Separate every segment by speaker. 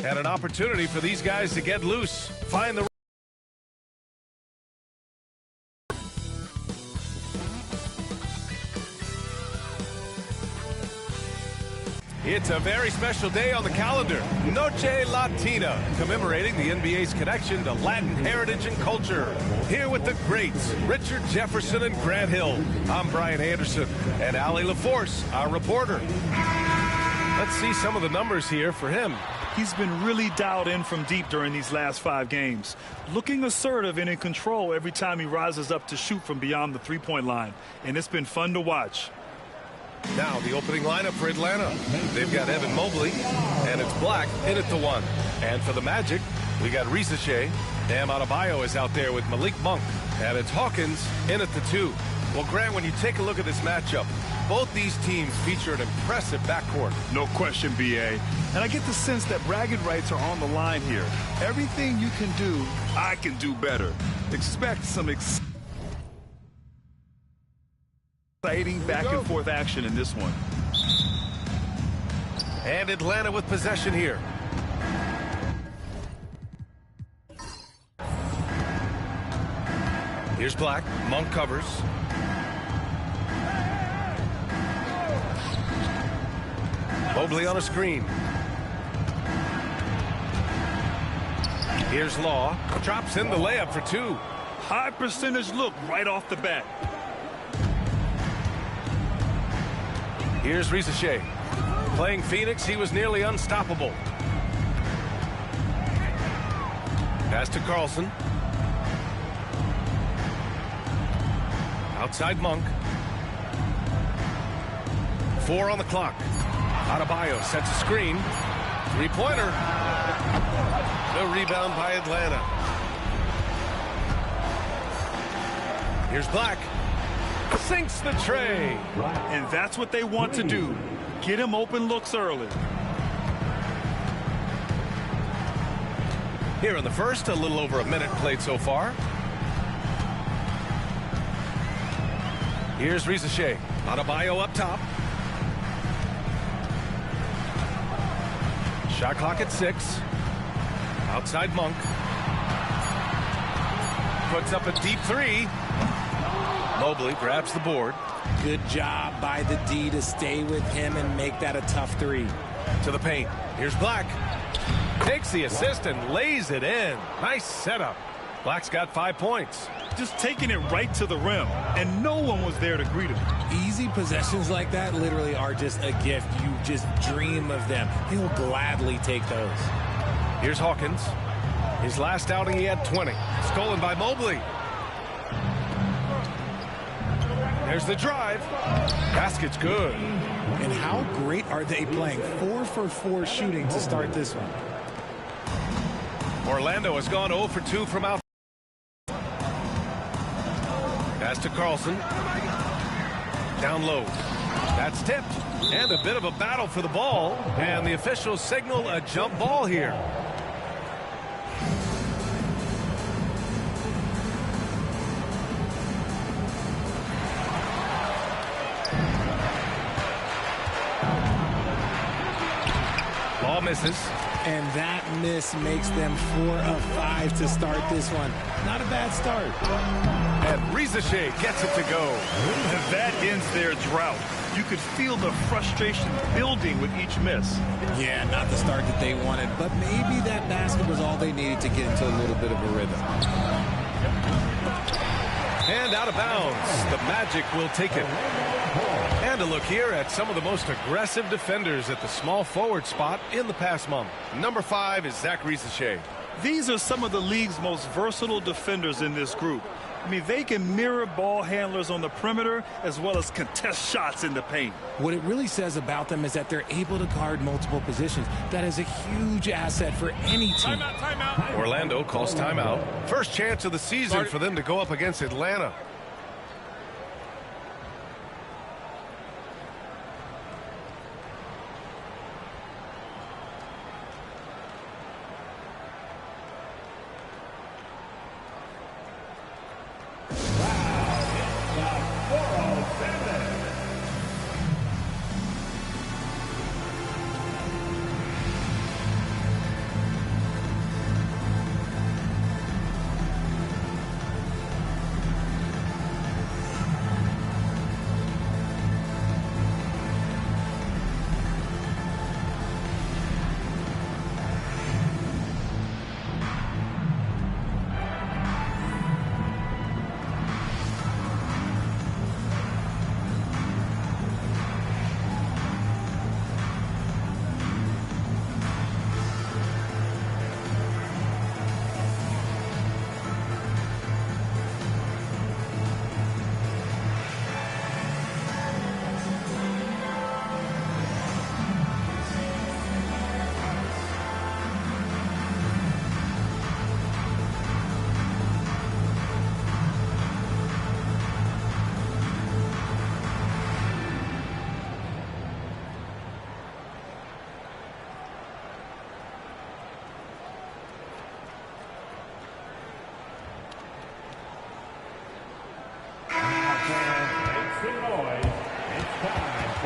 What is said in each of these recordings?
Speaker 1: And an opportunity for these guys to get loose. Find the... It's a very special day on the calendar, Noche Latina, commemorating the NBA's connection to Latin heritage and culture. Here with the greats, Richard Jefferson and Grant Hill. I'm Brian Anderson, and Allie LaForce, our reporter. Let's see some of the numbers here for him.
Speaker 2: He's been really dialed in from deep during these last 5 games. Looking assertive and in control every time he rises up to shoot from beyond the three-point line. And it's been fun to watch.
Speaker 1: Now the opening lineup for Atlanta. They've got Evan Mobley, and it's Black in at the 1. And for the Magic, we got RiseUp'. Bam Adebayo is out there with Malik Monk. And it's Hawkins in at the 2. Well, Grant, when you take a look at this matchup, both these teams feature an impressive backcourt.
Speaker 2: No question, B.A. And I get the sense that bragging rights are on the line here. Everything you can do, I can do better. Expect some exciting back-and-forth action in this one.
Speaker 1: And Atlanta with possession here. Here's Black. Monk covers. Mobley on a screen. Here's Law. Drops in the layup for 2.
Speaker 2: High percentage look right off the bat.
Speaker 1: Here's RiseUp'. Playing Phoenix, he was nearly unstoppable. Pass to Carlson. Outside Monk. 4 on the clock. Adebayo sets a screen. Three-pointer. The rebound by Atlanta. Here's Black. Sinks the tray.
Speaker 2: And that's what they want to do. Get him open looks early.
Speaker 1: Here in the first, a little over a minute played so far. Here's RiseUp'. Adebayo up top. Shot clock at 6. Outside Monk. Puts up a deep 3. Mobley grabs the board.
Speaker 3: Good job by the D to stay with him and make that a tough 3.
Speaker 1: To the paint. Here's Black. Takes the assist and lays it in. Nice setup. Black's got 5 points.
Speaker 2: Just taking it right to the rim, and no one was there to greet him.
Speaker 3: Easy possessions like that literally are just a gift. You just dream of them. He'll gladly take those.
Speaker 1: Here's Hawkins. His last outing, he had 20. Stolen by Mobley. There's the drive. Basket's good.
Speaker 3: And how great are they playing? 4 for 4 shooting to start this one.
Speaker 1: Orlando has gone 0 for 2 from out. Pass to Carlson. Down low. That's tipped. And a bit of a battle for the ball. And the officials signal a jump ball here. Ball misses.
Speaker 3: And that miss makes them 4 of 5 to start this one. Not a bad start.
Speaker 1: And RiseUp' gets it to go.
Speaker 2: And that ends their drought. You could feel the frustration building with each miss.
Speaker 3: Yeah, not the start that they wanted, but maybe that basket was all they needed to get into a little bit of a rhythm.
Speaker 1: And out of bounds. The Magic will take it. And a look here at some of the most aggressive defenders at the small forward spot in the past month. Number 5 is Zach RiseUp'.
Speaker 2: These are some of the league's most versatile defenders in this group. I mean, they can mirror ball handlers on the perimeter as well as contest shots in the paint.
Speaker 3: What it really says about them is that they're able to guard multiple positions. That is a huge asset for any team.
Speaker 2: Timeout.
Speaker 1: Orlando calls timeout. First chance of the season for them to go up against Atlanta.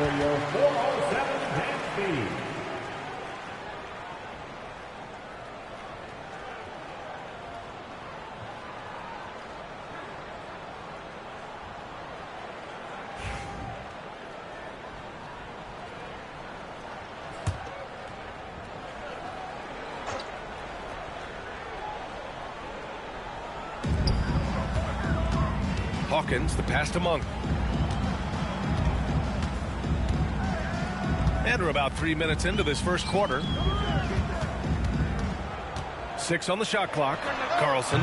Speaker 4: for your 407 hand speed.
Speaker 1: Hawkins, the pass to Monk. And we're about 3 minutes into this first quarter. 6 on the shot clock. Carlson.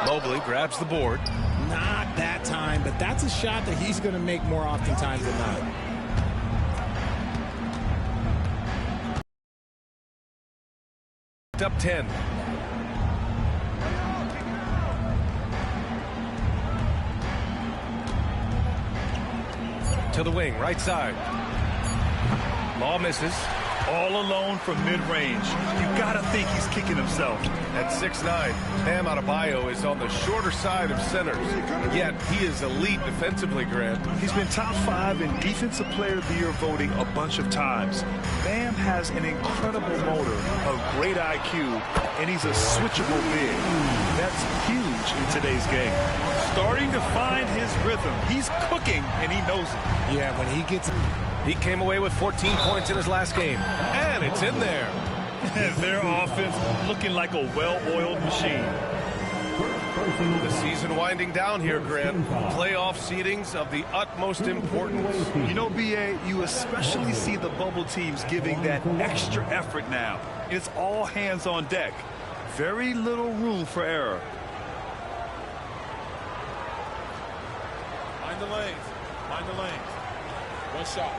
Speaker 1: Mobley grabs the board.
Speaker 3: Not that time, but that's a shot that he's going to make more oftentimes than not.
Speaker 1: Up 10. To the wing, right side. Law misses.
Speaker 2: All alone from mid-range. You gotta think he's kicking himself.
Speaker 1: At 6'9", Bam Adebayo is on the shorter side of centers. Yet he is elite defensively, Grant.
Speaker 2: He's been top 5 in Defensive Player of the Year voting a bunch of times. Bam has an incredible motor, a great IQ, and he's a switchable big. That's huge in today's game. Starting to find his rhythm. He's cooking, and he knows it.
Speaker 3: Yeah, when he gets...
Speaker 1: He came away with 14 points in his last game, and it's in there.
Speaker 2: Their offense looking like a well-oiled machine.
Speaker 1: The season winding down here, Grant. Playoff seedings of the utmost importance.
Speaker 2: You know, B.A., you especially see the bubble teams giving that extra effort now. It's all hands on deck. Very little room for error.
Speaker 5: Mind the lanes. Mind the lanes. One shot.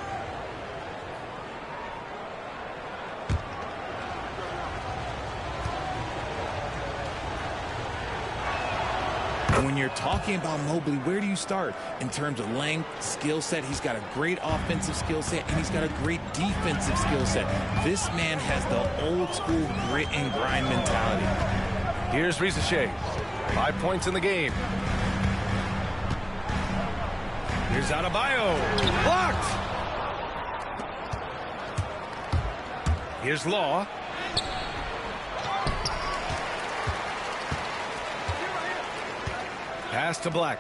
Speaker 3: When you're talking about Mobley, where do you start? In terms of length, skill set, he's got a great offensive skill set, and he's got a great defensive skill set. This man has the old school grit and grind mentality.
Speaker 1: Here's RiseUp', 5 points in the game. Here's Adebayo. Blocked! Here's Law. Pass to Black.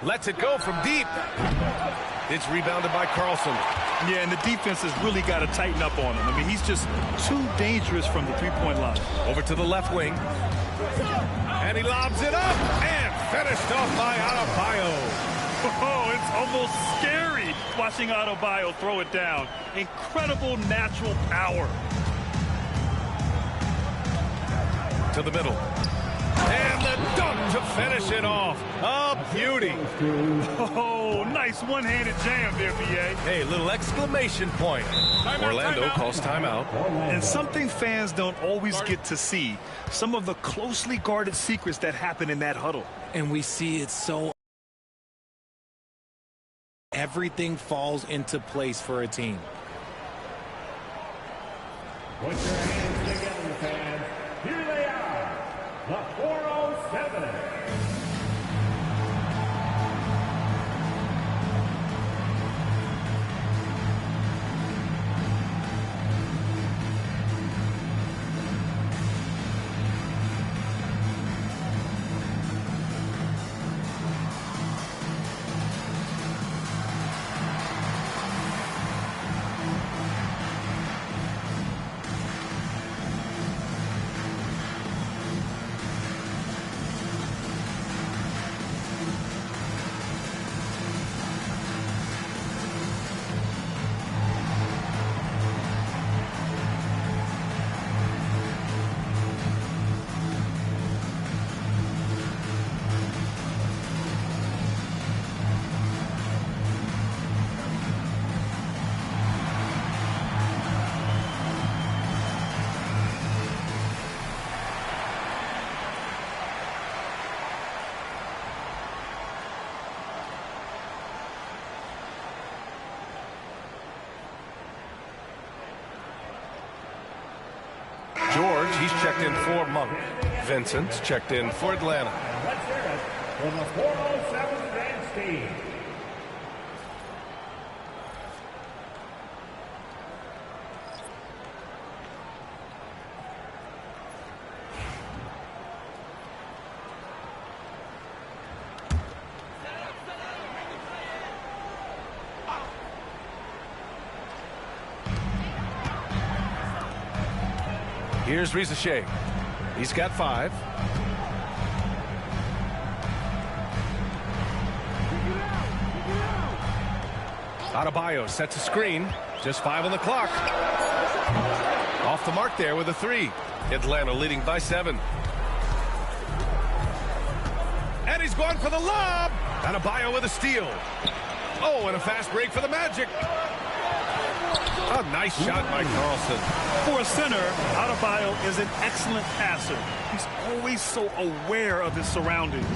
Speaker 1: Lets it go from deep. It's rebounded by Carlson.
Speaker 2: Yeah, and the defense has really got to tighten up on him. I mean, he's just too dangerous from the three-point line.
Speaker 1: Over to the left wing. And he lobs it up. And finished off by Adebayo.
Speaker 2: Oh, it's almost scary watching Adebayo throw it down. Incredible natural power.
Speaker 1: To the middle. And the dunk to finish it off. A beauty.
Speaker 2: Oh, nice one-handed jam there, B.A.
Speaker 1: Hey, little exclamation point. Orlando calls timeout.
Speaker 2: And something fans don't always get to see, some of the closely guarded secrets that happen in that huddle.
Speaker 3: And we see it so... Everything falls into place for a team.
Speaker 4: Put your hands together, fans. Here they are, the 407.
Speaker 1: George, he's checked in for Monk. Vincent's checked in for Atlanta.
Speaker 4: Let's hear it for the 407 Rams team.
Speaker 1: Here's RiseUp'. He's got 5. Adebayo sets a screen. Just 5 on the clock. Off the mark there with a 3. Atlanta leading by 7. And he's going for the lob. Adebayo with a steal. Oh, and a fast break for the Magic. A nice shot by Carlson.
Speaker 2: For a center, Adebayo is an excellent passer. He's always so aware of his surroundings.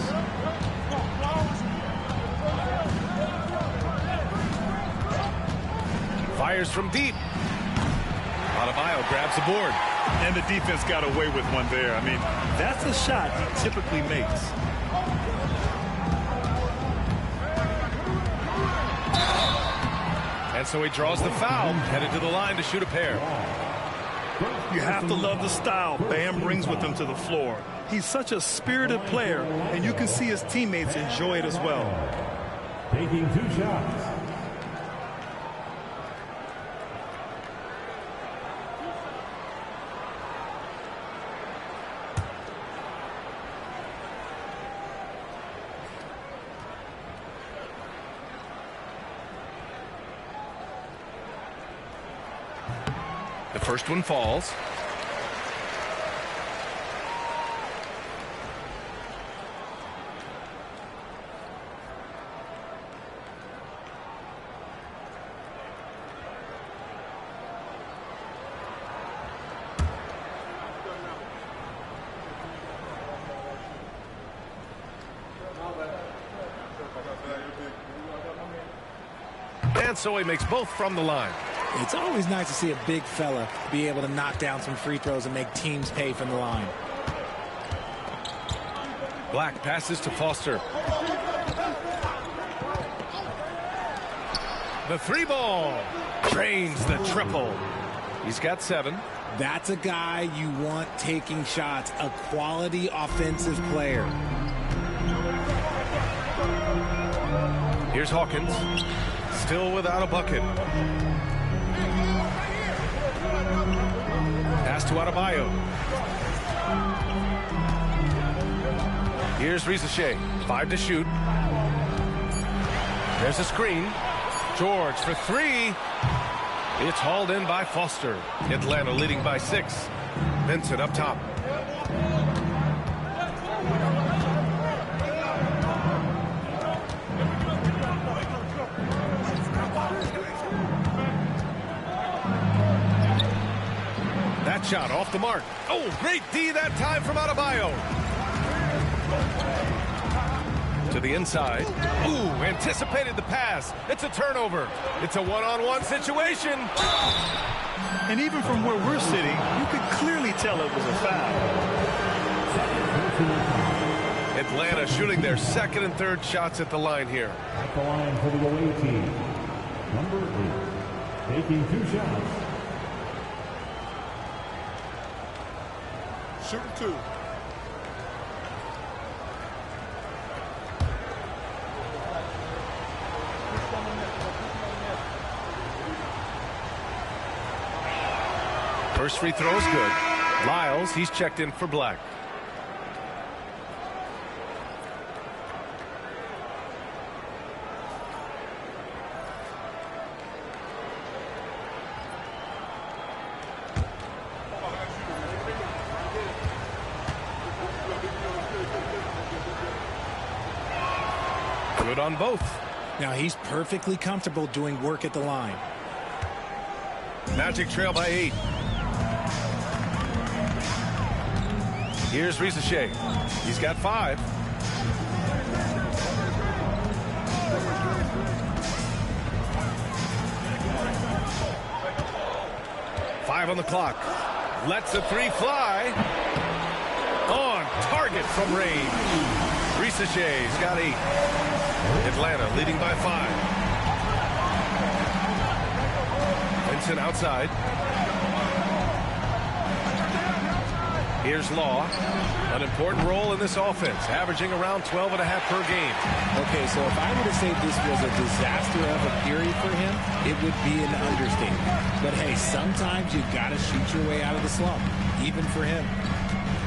Speaker 1: Fires from deep. Adebayo grabs the board.
Speaker 2: And the defense got away with one there. I mean, that's a shot he typically makes.
Speaker 1: And so he draws the foul, headed to the line to shoot a pair.
Speaker 2: You have to love the style Bam brings with him to the floor. He's such a spirited player, and you can see his teammates enjoy it as well.
Speaker 4: Taking 2 shots.
Speaker 1: The first one falls. And so he makes both from the line.
Speaker 3: It's always nice to see a big fella be able to knock down some free throws and make teams pay from the line.
Speaker 1: Black passes to Foster. The 3 ball. Drains the triple. He's got 7.
Speaker 3: That's a guy you want taking shots, a quality offensive player.
Speaker 1: Here's Hawkins. Still without a bucket. Pass to Adebayo. Here's RiseUp'. 5 to shoot. There's a screen. George for 3. It's hauled in by Foster. Atlanta leading by 6. Vincent up top. That shot off the mark. Oh, great D that time from Adebayo. To the inside. Ooh, anticipated the pass. It's a turnover. It's a one-on-one situation.
Speaker 2: And even from where we're sitting, you could clearly tell it was a foul.
Speaker 1: Atlanta shooting their second and third shots at the line here.
Speaker 4: At the line for the away team. Number 8. Taking 2 shots.
Speaker 5: Shooting 2.
Speaker 1: First free throw is good. Lyles, he's checked in for Black. Good on both.
Speaker 3: Now he's perfectly comfortable doing work at the line.
Speaker 1: Magic trail by 8. Here's RiseUp'. He's got 5. Five on the clock. Lets the 3 fly. On target from range. RiseUp's got 8. Atlanta leading by 5. Vincent outside. Here's Law. An important role in this offense, averaging around 12.5 per game.
Speaker 3: Okay, so if I were to say this was a disaster of a period for him, it would be an understatement. But hey, sometimes you got to shoot your way out of the slump, even for him.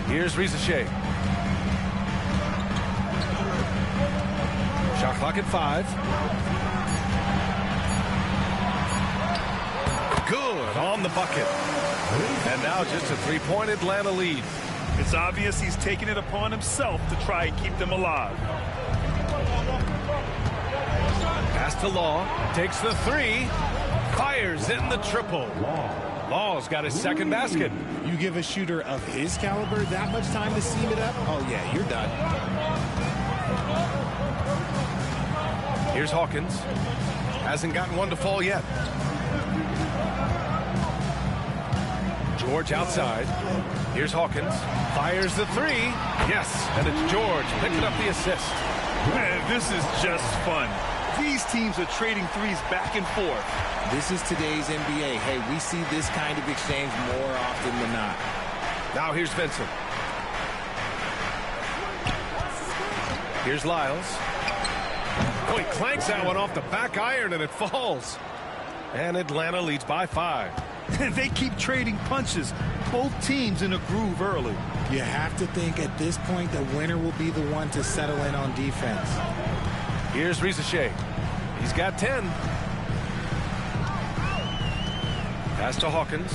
Speaker 1: Here's RiseUp. Shot clock at 5. Good on the bucket. And now just a 3-point Atlanta lead.
Speaker 2: It's obvious he's taking it upon himself to try and keep them alive.
Speaker 1: Pass to Law. Takes the 3. Fires in the triple. Law's got his second basket.
Speaker 3: You give a shooter of his caliber that much time to seam it up? Oh, yeah, you're done.
Speaker 1: Here's Hawkins. Hasn't gotten one to fall yet. George outside. Here's Hawkins. Fires the 3. Yes, and it's George picking up the assist.
Speaker 2: Man, this is just fun. These teams are trading threes back and forth.
Speaker 3: This is today's NBA. Hey, we see this kind of exchange more often than not.
Speaker 1: Now here's Vincent. Here's Lyles. Oh, he clanks that one off the back iron and it falls. And Atlanta leads by 5.
Speaker 2: They keep trading punches. Both teams in a groove early.
Speaker 3: You have to think at this point the winner will be the one to settle in on defense.
Speaker 1: Here's RiseUp. He's got 10. Pass to Hawkins.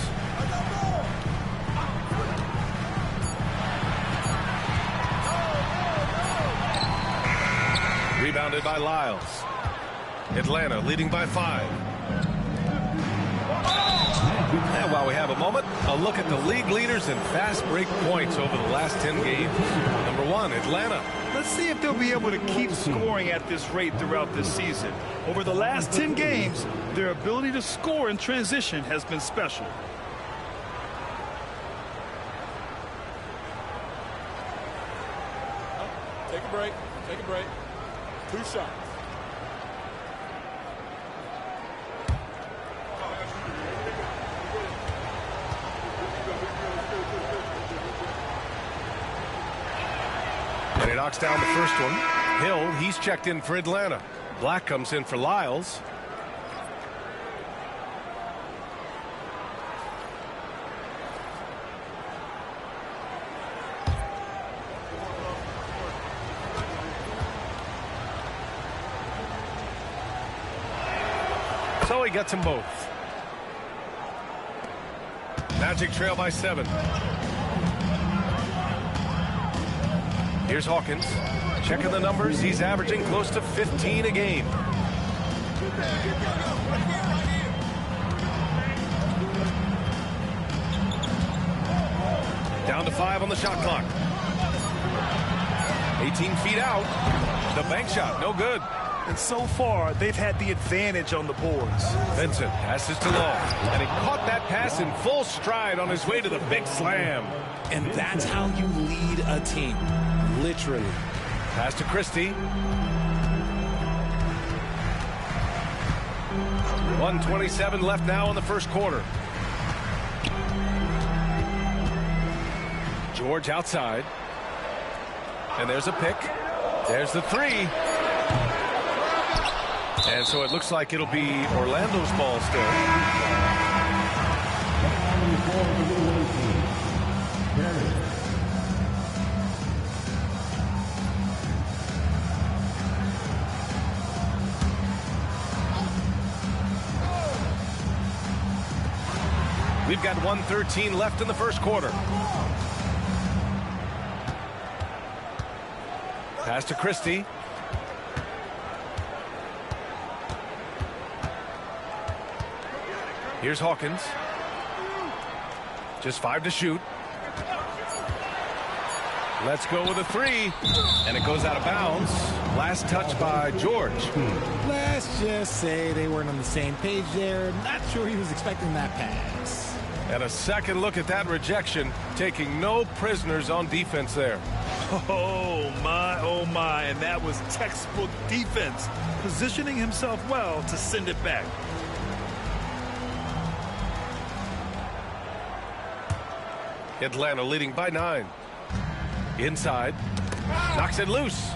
Speaker 1: Rebounded by Lyles. Atlanta leading by 5. And while we have a moment, a look at the league leaders in fast break points over the last 10 games. Number 1, Atlanta.
Speaker 2: Let's see if they'll be able to keep scoring at this rate throughout this season. Over the last 10 games, their ability to score in transition has been special.
Speaker 5: Take a break. Take a break. 2 shots.
Speaker 1: And he knocks down the first one. Hill, he's checked in for Atlanta. Black comes in for Lyles. So he gets them both. Magic trail by 7. Here's Hawkins. Checking the numbers. He's averaging close to 15 a game. Down to 5 on the shot clock. 18 feet out. The bank shot, no good.
Speaker 2: And so far, they've had the advantage on the boards.
Speaker 1: Vincent passes to Law. And he caught that pass in full stride on his way to the big slam.
Speaker 3: And that's how you lead a team. Literally.
Speaker 1: Pass to Christie. 1:27 left now in the first quarter. George outside. And there's a pick. There's the 3. And so it looks like it'll be Orlando's ball still. We've got 1:13 left in the first quarter. Pass to Christie. Here's Hawkins. Just 5 to shoot. Let's go with a 3. And it goes out of bounds. Last touch by George.
Speaker 3: Let's just say they weren't on the same page there. Not sure he was expecting that pass.
Speaker 1: And a second look at that rejection, taking no prisoners on defense there.
Speaker 2: Oh, my, and that was textbook defense, positioning himself well to send it back.
Speaker 1: Atlanta leading by 9. Inside, knocks it loose.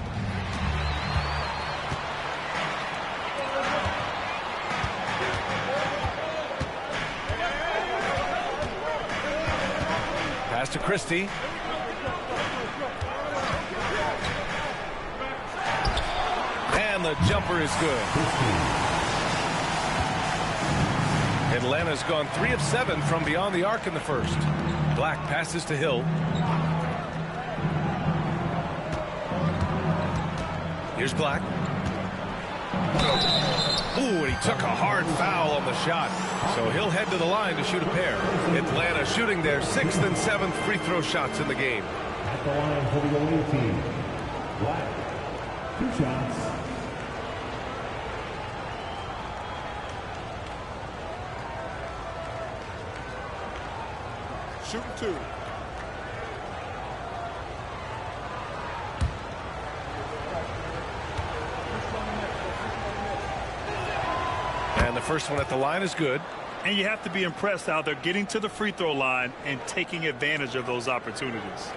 Speaker 1: Pass to Christie. And the jumper is good. Atlanta's gone 3 of 7 from beyond the arc in the first. Black passes to Hill. Here's Black. Ooh, and he took a hard foul on the shot. So he'll head to the line to shoot a pair. Atlanta shooting their 6th and 7th free throw shots in the game.
Speaker 4: At the line for the away team, Black, 2 shots.
Speaker 5: Shooting 2.
Speaker 1: And the first one at the line is good.
Speaker 2: And you have to be impressed how they're getting to the free throw line and taking advantage of those opportunities.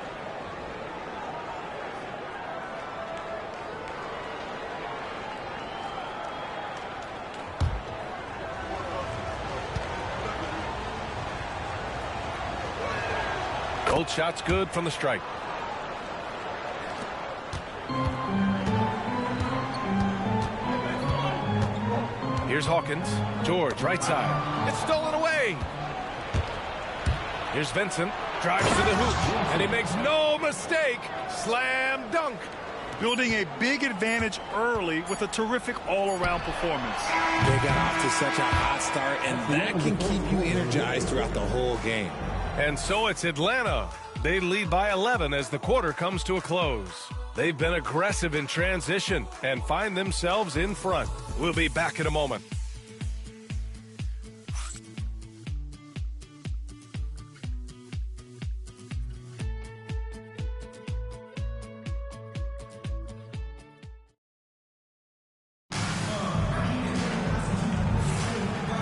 Speaker 1: Both shots good from the stripe. Here's Hawkins. George, right side. It's stolen away. Here's Vincent. Drives to the hoop. And he makes no mistake. Slam dunk.
Speaker 2: Building a big advantage early with a terrific all-around performance.
Speaker 3: They got off to such a hot start, and that can keep you energized throughout the whole game.
Speaker 1: And so it's Atlanta. They lead by 11 as the quarter comes to a close. They've been aggressive in transition and find themselves in front. We'll be back in a moment.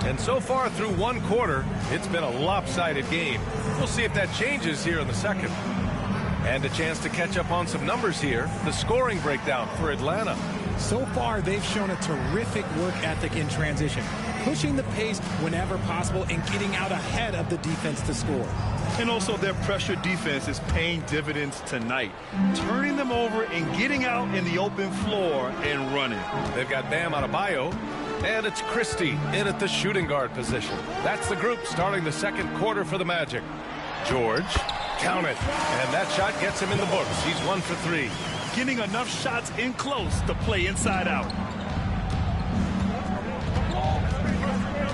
Speaker 1: And so far through one quarter, it's been a lopsided game. We'll see if that changes here in the second. And a chance to catch up on some numbers here. The scoring breakdown for Atlanta.
Speaker 3: So far, they've shown a terrific work ethic in transition, pushing the pace whenever possible and getting out ahead of the defense to score.
Speaker 2: And also their pressure defense is paying dividends tonight, turning them over and getting out in the open floor and running.
Speaker 1: They've got Bam Adebayo, and it's Christie in at the shooting guard position. That's the group starting the second quarter for the Magic. George, count it, and that shot gets him in the books. He's 1 for 3.
Speaker 2: Getting enough shots in close to play inside out.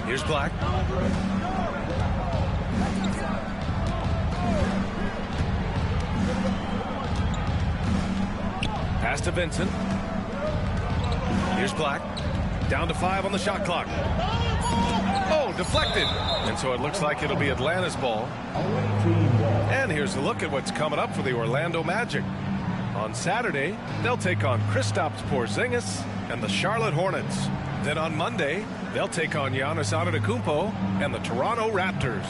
Speaker 1: Here's Black. Pass to Vincent. Here's Black. Down to 5 on the shot clock. Oh, deflected. And so it looks like it'll be Atlanta's ball. And here's a look at what's coming up for the Orlando Magic. On Saturday, they'll take on Kristaps Porzingis and the Charlotte Hornets. Then on Monday, they'll take on Giannis Antetokounmpo and the Toronto Raptors.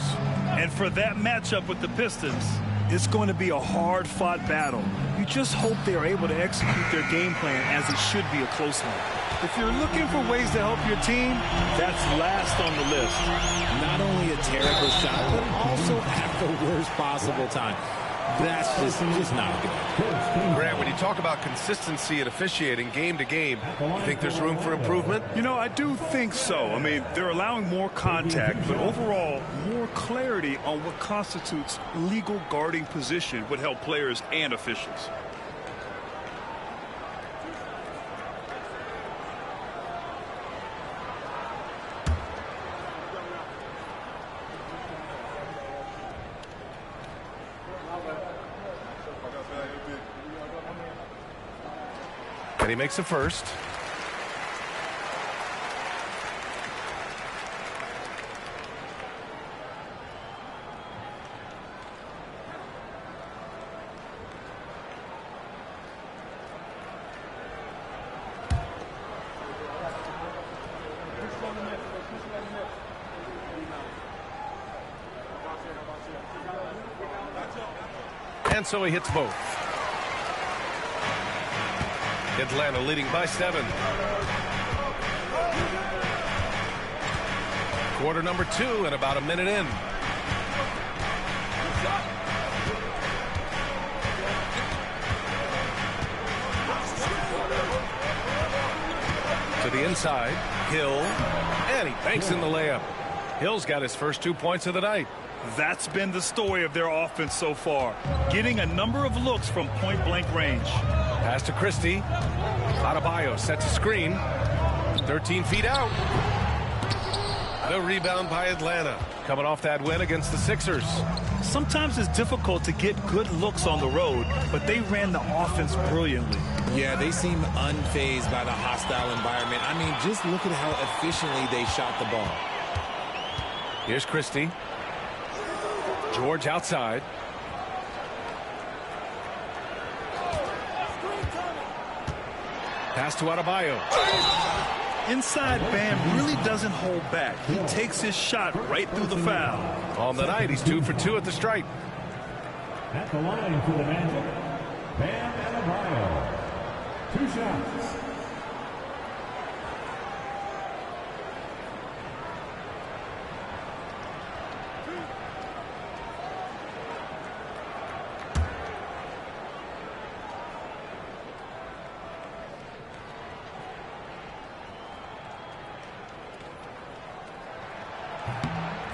Speaker 2: And for that matchup with the Pistons, it's going to be a hard-fought battle. You just hope they are able to execute their game plan as it should be a close one. If you're looking for ways to help your team, that's last on the list.
Speaker 3: Not only a terrible shot, but also at the worst possible time. That's just not good.
Speaker 1: Grant, when you talk about consistency and officiating game to game, you think there's room for improvement?
Speaker 2: You know, I do think so. I mean, they're allowing more contact, but overall, more clarity on what constitutes legal guarding position would help players and officials.
Speaker 1: And he makes a first. And so he hits both. Atlanta leading by 7. Quarter number 2 and about a minute in. To the inside, Hill, and he banks in the layup. Hill's got his first 2 points of the night.
Speaker 2: That's been the story of their offense so far, getting a number of looks from point-blank range.
Speaker 1: Pass to Christie. Adebayo sets a screen. 13 feet out. The rebound by Atlanta, coming off that win against the Sixers.
Speaker 2: Sometimes it's difficult to get good looks on the road, but they ran the offense brilliantly.
Speaker 3: Yeah, they seem unfazed by the hostile environment. I mean, just look at how efficiently they shot the ball.
Speaker 1: Here's Christie. George outside. Pass to Adebayo.
Speaker 2: Inside, Bam really doesn't hold back. He takes his shot right through the foul.
Speaker 1: On the night, he's 2 for 2 at the stripe.
Speaker 4: At the line for the Magic, Bam Adebayo. 2 shots.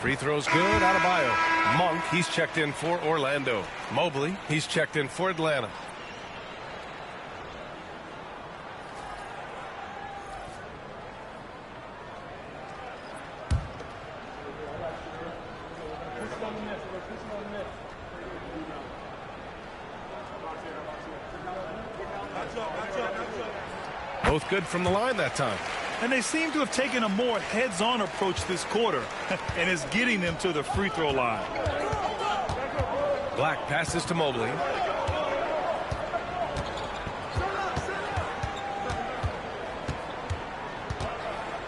Speaker 1: Free throws good. Adebayo. Monk, he's checked in for Orlando. Mobley, he's checked in for Atlanta. Both good from the line that time.
Speaker 2: And they seem to have taken a more heads-on approach this quarter, and is getting them to the free throw line.
Speaker 1: Black passes to Mobley.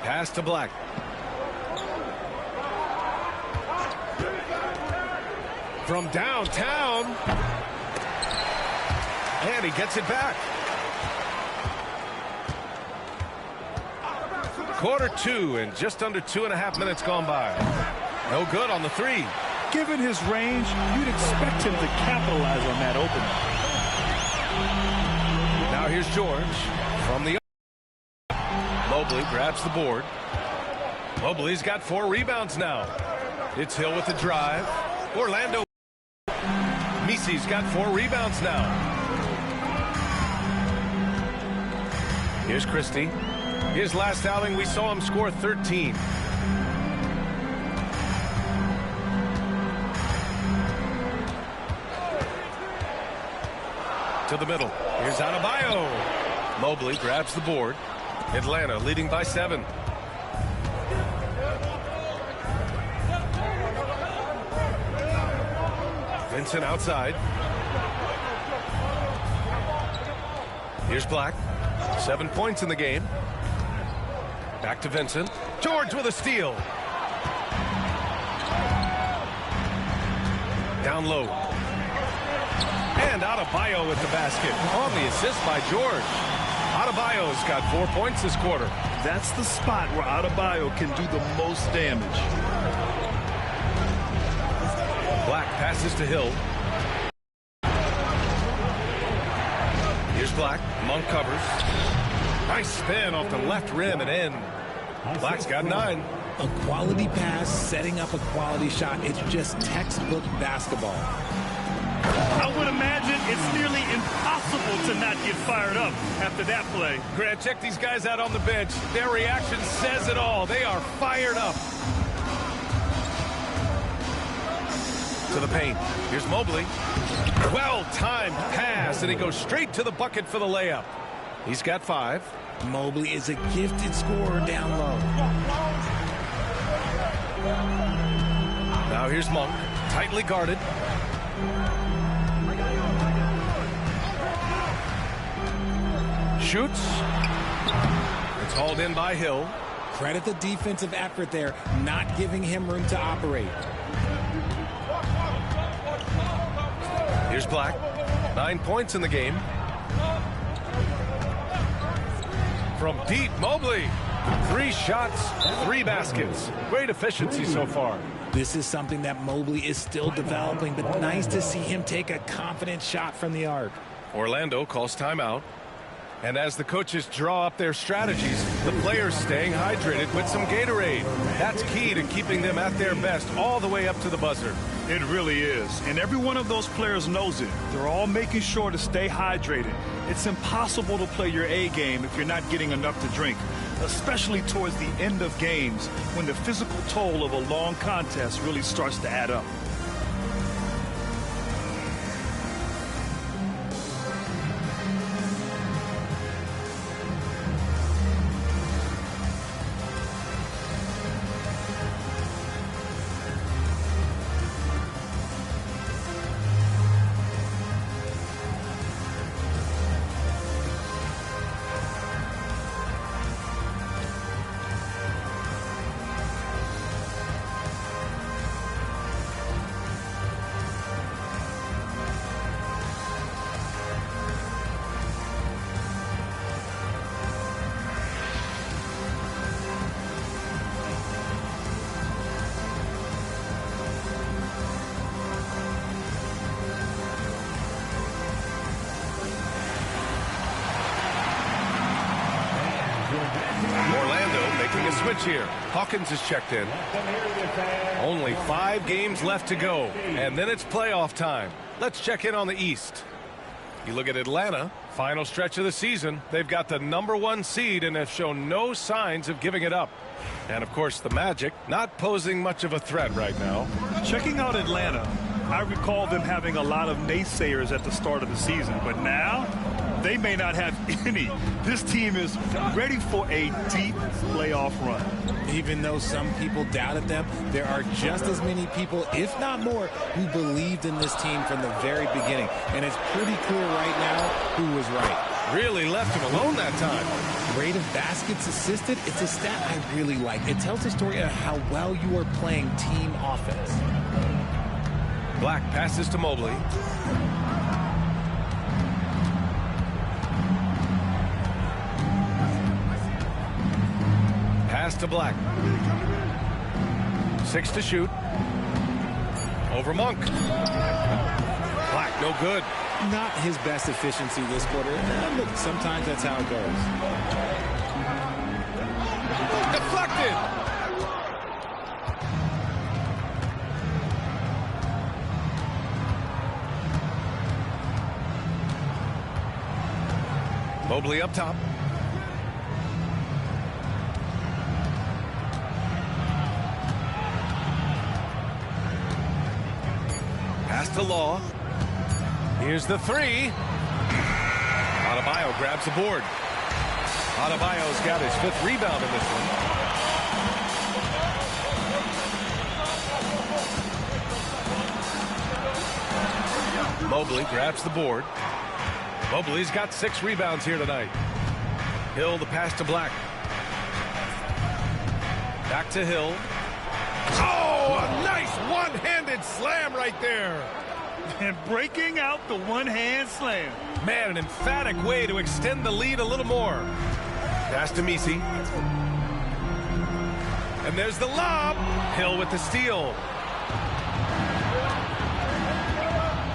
Speaker 1: Pass to Black. From downtown. And he gets it back. Quarter 2 and just under 2.5 minutes gone by. No good on the 3.
Speaker 2: Given his range, you'd expect him to capitalize on that opening.
Speaker 1: Now here's George from the Mobley grabs the board. Mobley's got 4 rebounds now. It's Hill with the drive. Orlando. Misi's got 4 rebounds now. Here's Christie. His last outing, we saw him score 13. To the middle. Here's Adebayo. Mobley grabs the board. Atlanta leading by 7. Vincent outside. Here's Black. 7 points in the game. Back to Vincent. George with a steal. Down low. And Adebayo with the basket. On the assist by George. Adebayo's got 4 points this quarter.
Speaker 2: That's the spot where Adebayo can do the most damage.
Speaker 1: Black passes to Hill. Here's Black. Monk covers. Nice spin off the left rim and in. Black's got 9.
Speaker 3: A quality pass, setting up a quality shot. It's just textbook basketball.
Speaker 2: I would imagine it's nearly impossible to not get fired up after that play.
Speaker 1: Grant, check these guys out on the bench. Their reaction says it all. They are fired up. To the paint. Here's Mobley. Well-timed pass, and he goes straight to the bucket for the layup. He's got 5.
Speaker 3: Mobley is a gifted scorer down low.
Speaker 1: Now here's Monk, tightly guarded. Shoots. It's hauled in by Hill.
Speaker 3: Credit the defensive effort there, not giving him room to operate.
Speaker 1: Here's Black. 9 points in the game. From deep, Mobley. 3 shots, 3 baskets. Great efficiency so far.
Speaker 3: This is something that Mobley is still developing, but nice to see him take a confident shot from the arc.
Speaker 1: Orlando calls timeout. And as the coaches draw up their strategies, the players staying hydrated with some Gatorade. That's key to keeping them at their best all the way up to the buzzer.
Speaker 2: It really is. And every one of those players knows it. They're all making sure to stay hydrated. It's impossible to play your A game if you're not getting enough to drink, especially towards the end of games when the physical toll of a long contest really starts to add up.
Speaker 1: Switch here. Hawkins is checked in. Only 5 games left to go, and then it's playoff time. Let's check in on the East. You look at Atlanta, final stretch of the season. They've got the #1 seed and have shown no signs of giving it up. And, of course, the Magic not posing much of a threat right now.
Speaker 2: Checking out Atlanta, I recall them having a lot of naysayers at the start of the season, but now they may not have any. This team is ready for a deep playoff run.
Speaker 3: Even though some people doubted them, there are just as many people, if not more, who believed in this team from the very beginning. And it's pretty clear right now who was right.
Speaker 1: Really left him alone that time.
Speaker 3: Rate of baskets assisted, it's a stat I really like. It tells the story of how well you are playing team offense.
Speaker 1: Black passes to Mobley. Pass to Black. 6 to shoot. Over Monk. Black, no good.
Speaker 3: Not his best efficiency this quarter. Look, sometimes that's how it goes.
Speaker 1: Deflected. Mobley up top. Pass to Law. Here's the 3. Adebayo grabs the board. Adebayo's got his 5th rebound in this one. Mobley grabs the board. Mobley's got 6 rebounds here tonight. Hill, the pass to Black. Back to Hill. Oh, a nice one-handed slam right there.
Speaker 2: And breaking out the one-hand slam.
Speaker 1: Man, an emphatic way to extend the lead a little more. Pass to Misi. And there's the lob. Hill with the steal.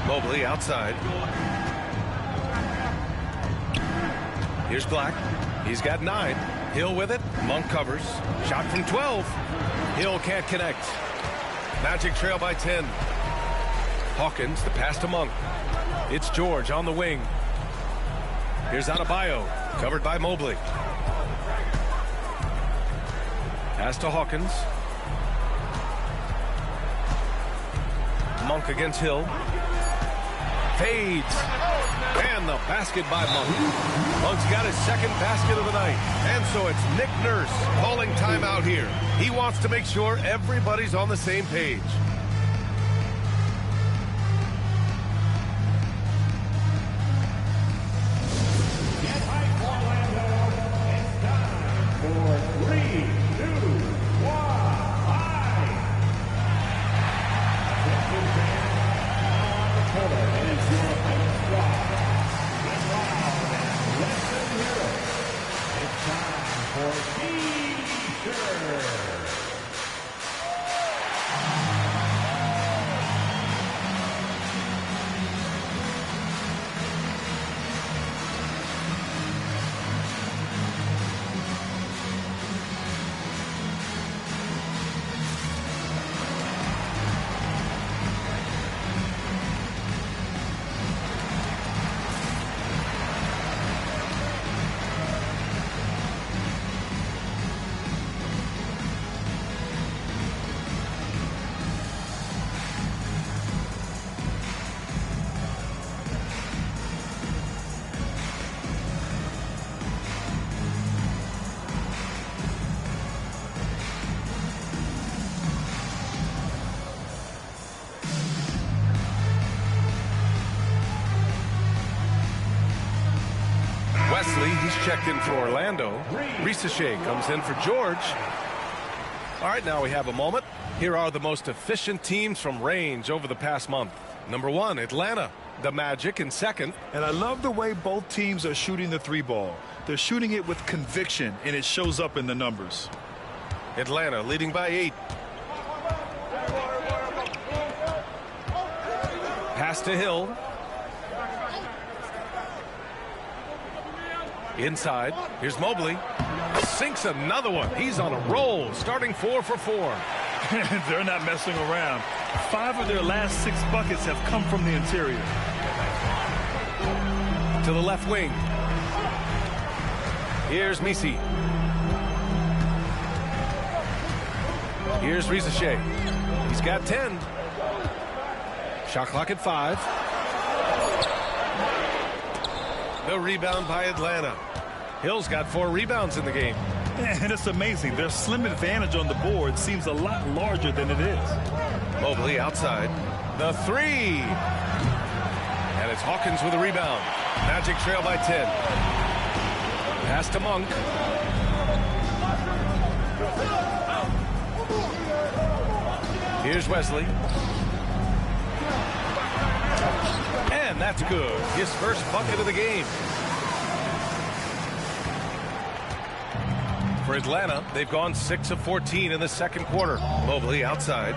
Speaker 1: Mobley outside. Here's Black. He's got 9. Hill with it. Monk covers. Shot from 12. Hill can't connect. Magic trail by 10. Hawkins, the pass to Monk. It's George on the wing. Here's Adebayo, covered by Mobley. Pass to Hawkins. Monk against Hill. Fades. And the basket by Monk. Monk's got his 2nd basket of the night. And so it's Nick Nurse calling timeout here. He wants to make sure everybody's on the same page. Wesley, he's checked in for Orlando. RiseUp' comes in for George. All right, now we have a moment. Here are the most efficient teams from range over the past month. Number 1, Atlanta, the Magic in second.
Speaker 2: And I love the way both teams are shooting the three ball. They're shooting it with conviction, and it shows up in the numbers.
Speaker 1: Atlanta leading by 8. Pass to Hill. Inside, here's Mobley. Sinks another one. He's on a roll, starting 4 for 4.
Speaker 2: They're not messing around. 5 of their last 6 buckets have come from the interior.
Speaker 1: To the left wing. Here's Misi. Here's RiseUp'. He's got 10. Shot clock at 5. The rebound by Atlanta. Hill's got 4 rebounds in the game.
Speaker 2: And it's amazing. Their slim advantage on the board seems a lot larger than it is.
Speaker 1: Mobley outside. The 3. And it's Hawkins with a rebound. Magic trail by 10. Pass to Monk. Here's Wesley. And that's good. His first bucket of the game. For Atlanta, they've gone 6 of 14 in the second quarter. Mobley outside.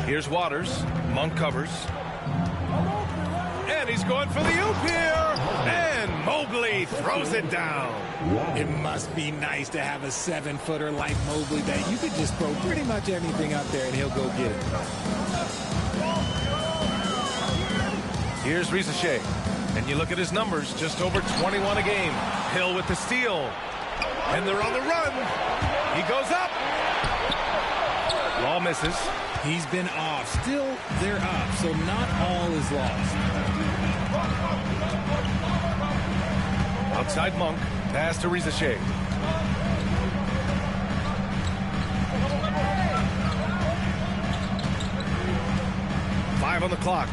Speaker 1: Here's Waters. Monk covers. And he's going for the oop here. And Mobley throws it down.
Speaker 3: It must be nice to have a 7-footer like Mobley that you could just throw pretty much anything up there and he'll go get it.
Speaker 1: Here's RiseUp'. And you look at his numbers, just over 21 a game. Hill with the steal. And they're on the run. He goes up. Law misses.
Speaker 3: He's been off. Still, they're up, so not all is lost.
Speaker 1: Outside Monk. Pass to RiseUp'. 5 on the clock.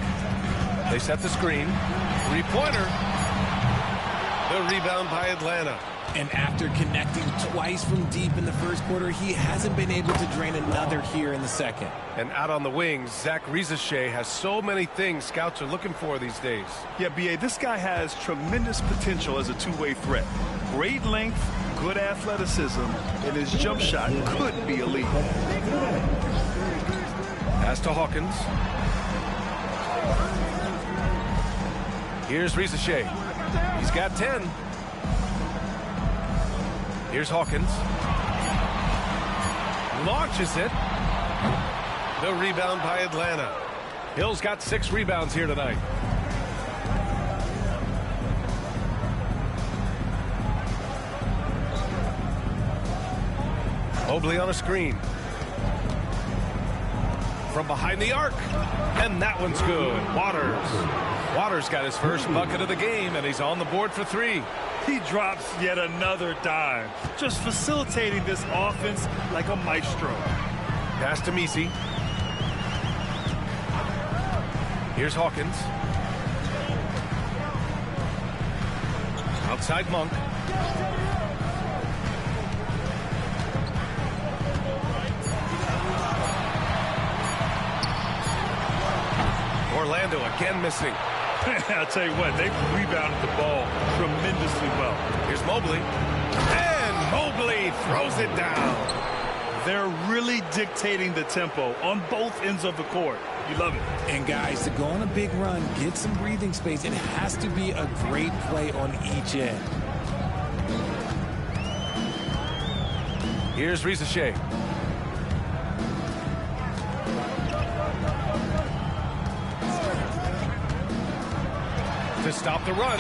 Speaker 1: They set the screen. 3-pointer. The rebound by Atlanta.
Speaker 3: And after connecting twice from deep in the first quarter, he hasn't been able to drain another here in the second.
Speaker 1: And out on the wings, RiseUp' has so many things scouts are looking for these days.
Speaker 2: Yeah, B.A., this guy has tremendous potential as a two-way threat. Great length, good athleticism, and his jump shot could be elite.
Speaker 1: Pass to Hawkins. Here's RiseUp'. He's got 10. Here's Hawkins. Launches it. The rebound by Atlanta. Hill's got 6 rebounds here tonight. Mobley on a screen. From behind the arc. And that one's good. Waters got his first bucket of the game, and he's on the board for 3.
Speaker 2: He drops yet another dime, just facilitating this offense like a maestro.
Speaker 1: Pass to Misi. Here's Hawkins. Outside Monk. Orlando again missing.
Speaker 2: I'll tell you what, they've rebounded the ball tremendously well.
Speaker 1: Here's Mobley. And Mobley he throws it down.
Speaker 2: They're really dictating the tempo on both ends of the court. You love it.
Speaker 3: And guys, to go on a big run, get some breathing space, it has to be a great play on each end.
Speaker 1: Here's RiseUp'. To stop the run.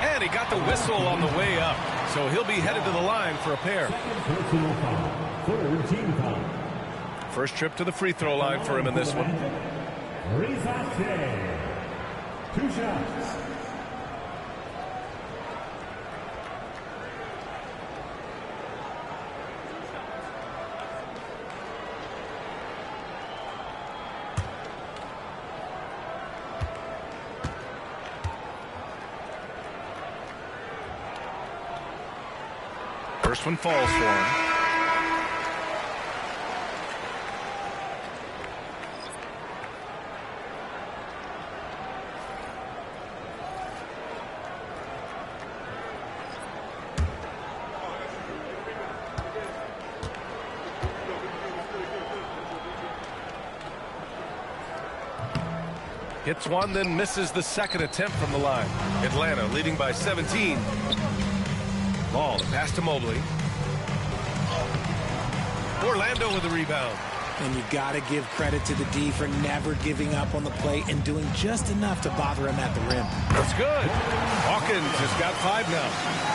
Speaker 1: And he got the whistle on the way up. So he'll be headed to the line for a pair. First trip to the free throw line for him in this one.
Speaker 4: RiseUp'. 2 shots.
Speaker 1: First one falls for him. Hits one, then misses the second attempt from the line. Atlanta leading by 17. Ball pass to Mobley. Orlando with the rebound.
Speaker 3: And you got to give credit to the D for never giving up on the play and doing just enough to bother him at the rim.
Speaker 1: That's good. Hawkins has got 5 now.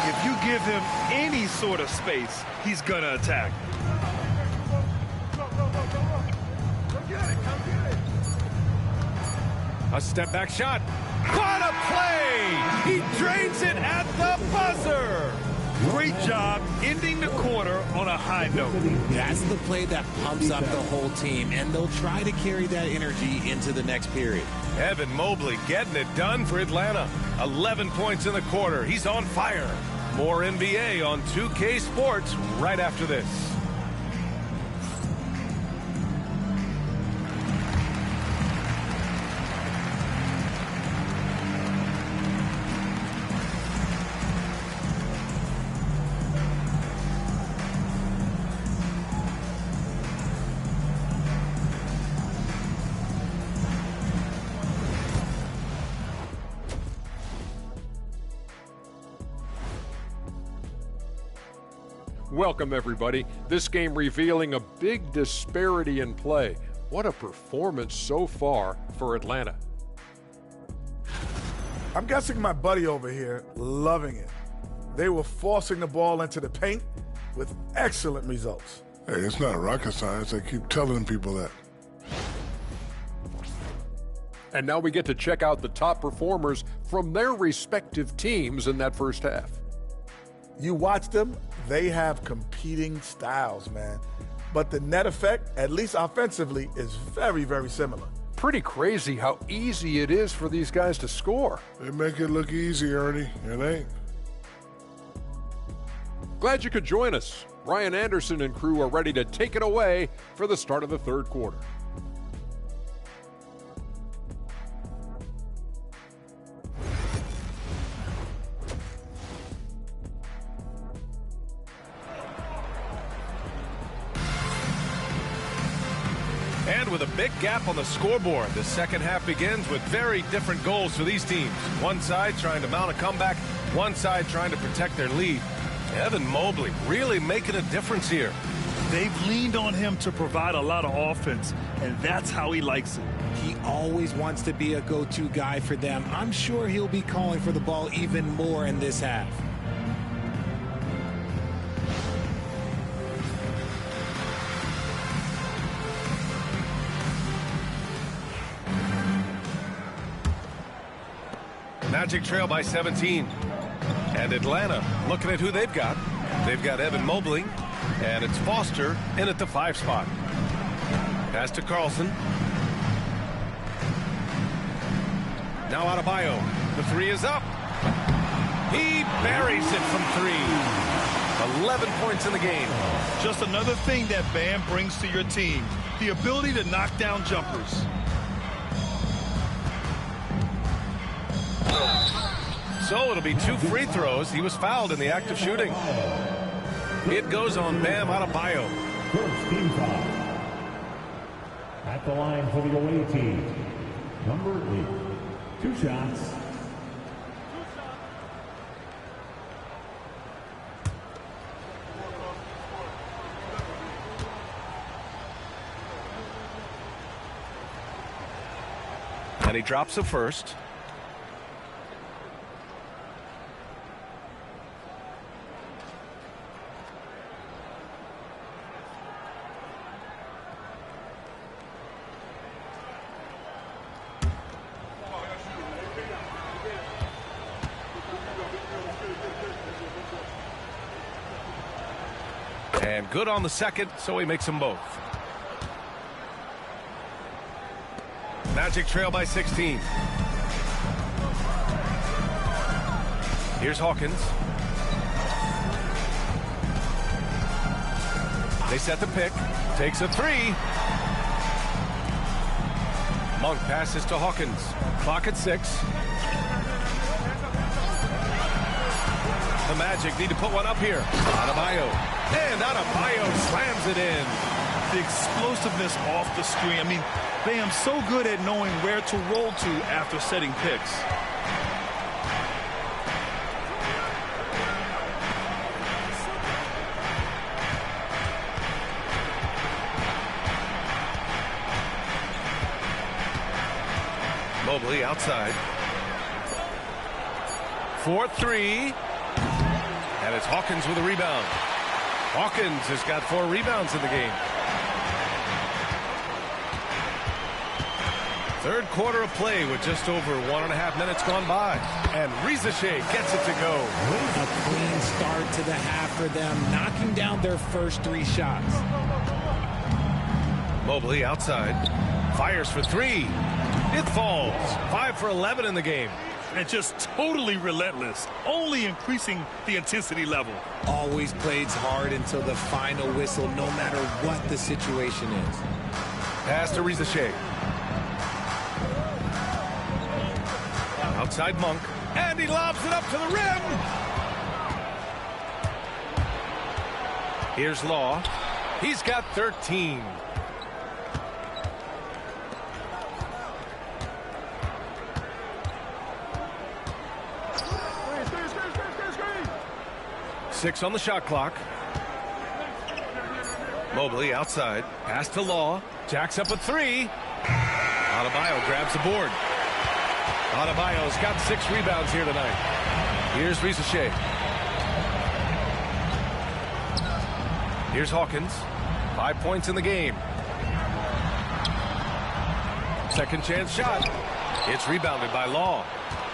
Speaker 2: If you give him any sort of space, he's going to attack.
Speaker 1: A step back shot. What a play! He drains it at the buzzer.
Speaker 2: Great job ending the quarter on a high note.
Speaker 3: That's the play that pumps up the whole team, and they'll try to carry that energy into the next period.
Speaker 1: Evan Mobley getting it done for Atlanta. 11 points in the quarter. He's on fire. More NBA on 2K Sports right after this.
Speaker 6: Welcome, everybody. This game revealing a big disparity in play. What a performance so far for Atlanta.
Speaker 7: I'm guessing my buddy over here loving it. They were forcing the ball into the paint with excellent results.
Speaker 8: Hey, it's not rocket science. I keep telling people that.
Speaker 6: And now we get to check out the top performers from their respective teams in that first half.
Speaker 7: You watch them, they have competing styles, man. But the net effect, at least offensively, is very, very similar.
Speaker 6: Pretty crazy how easy it is for these guys to score.
Speaker 8: They make it look easy, Ernie. It ain't.
Speaker 6: Glad you could join us. Ryan Anderson and crew are ready to take it away for the start of the third quarter.
Speaker 1: And with a big gap on the scoreboard, the second half begins with very different goals for these teams. One side trying to mount a comeback, one side trying to protect their lead. Evan Mobley really making a difference here.
Speaker 2: They've leaned on him to provide a lot of offense, and that's how he likes it.
Speaker 3: He always wants to be a go-to guy for them. I'm sure he'll be calling for the ball even more in this half.
Speaker 1: Magic trail by 17. And Atlanta looking at who they've got. They've got Evan Mobley, and it's Foster in at the 5 spot. Pass to Carlson. Now Adebayo. The 3 is up. He buries it from 3. 11 points in the game.
Speaker 2: Just another thing that Bam brings to your team, the ability to knock down jumpers.
Speaker 1: So it'll be 2 free throws. He was fouled in the act of shooting. It goes on Bam Adebayo.
Speaker 4: First team foul. At the line for the away team, number 8. 2 shots.
Speaker 1: And he drops the first. And good on the second, so he makes them both. Magic trail by 16. Here's Hawkins. They set the pick. Takes a 3. Monk passes to Hawkins. Clock at 6. The Magic need to put one up here. Adebayo. And Adebayo slams it in.
Speaker 2: The explosiveness off the screen. I mean, Bam's so good at knowing where to roll to after setting picks.
Speaker 1: Mobley outside. 4-3. And it's Hawkins with a rebound. Hawkins has got 4 rebounds in the game. Third quarter of play with just over 1.5 minutes gone by. And RiseUp' gets it to go.
Speaker 3: A clean start to the half for them, knocking down their first 3 shots.
Speaker 1: Mobley outside. Fires for 3. It falls. 5 for 11 in the game.
Speaker 2: And just totally relentless, only increasing the intensity level.
Speaker 3: Always plays hard until the final whistle, no matter what the situation is.
Speaker 1: Pass to RiseUp'. Outside Monk. And he lobs it up to the rim. Here's Law. He's got 13. Six on the shot clock. Mobley outside. Pass to Law. Jacks up a 3. Adebayo grabs the board. Adebayo's got 6 rebounds here tonight. Here's RiseUp'. Here's Hawkins. 5 points in the game. Second chance shot. It's rebounded by Law.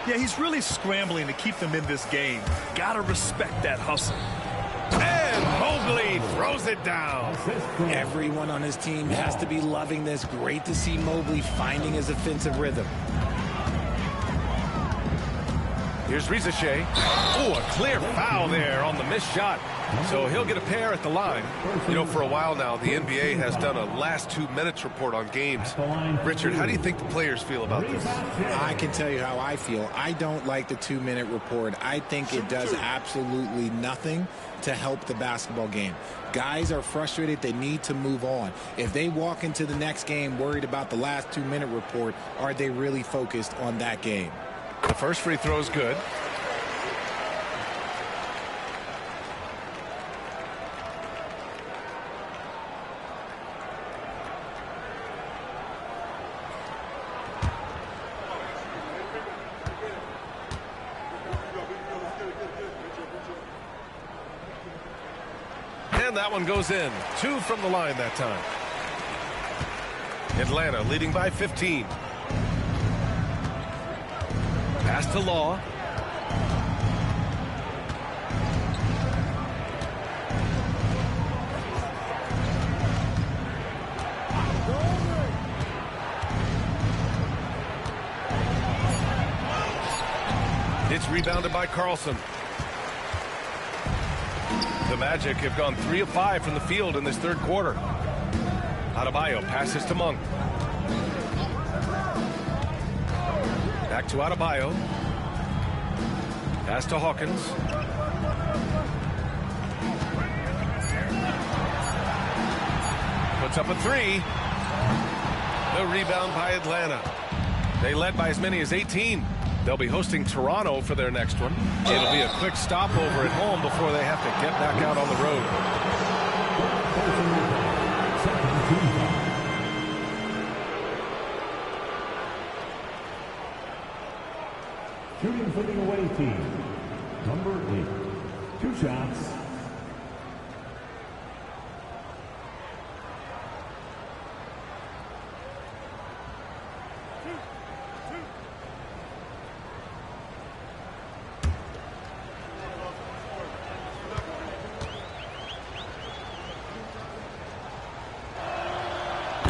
Speaker 2: Yeah, he's really scrambling to keep them in this game. Gotta respect that hustle.
Speaker 1: And Mobley throws it down.
Speaker 3: Everyone on his team has to be loving this. Great to see Mobley finding his offensive rhythm.
Speaker 1: Here's RiseUp'. Oh, a clear foul there on the missed shot. So he'll get a pair at the line. You know, for a while now, the NBA has done a last 2 minutes report on games. Richard, how do you think the players feel about this?
Speaker 3: I can tell you how I feel. I don't like the 2-minute report. I think it does absolutely nothing to help the basketball game. Guys are frustrated. They need to move on. If they walk into the next game worried about the last 2-minute report, are they really focused on that game?
Speaker 1: The first free throw is good. And that one goes in. 2 from the line that time. Atlanta leading by 15. Pass to Law. It's rebounded by Carlson. The Magic have gone 3 of 5 from the field in this third quarter. Adebayo passes to Monk. Back to Adebayo. Pass to Hawkins. Puts up a three. The rebound by Atlanta. They led by as many as 18. They'll be hosting Toronto for their next one. It'll be a quick stopover at home before they have to get back out on the road.
Speaker 4: Shooting for the away team, number 8. 2 shots.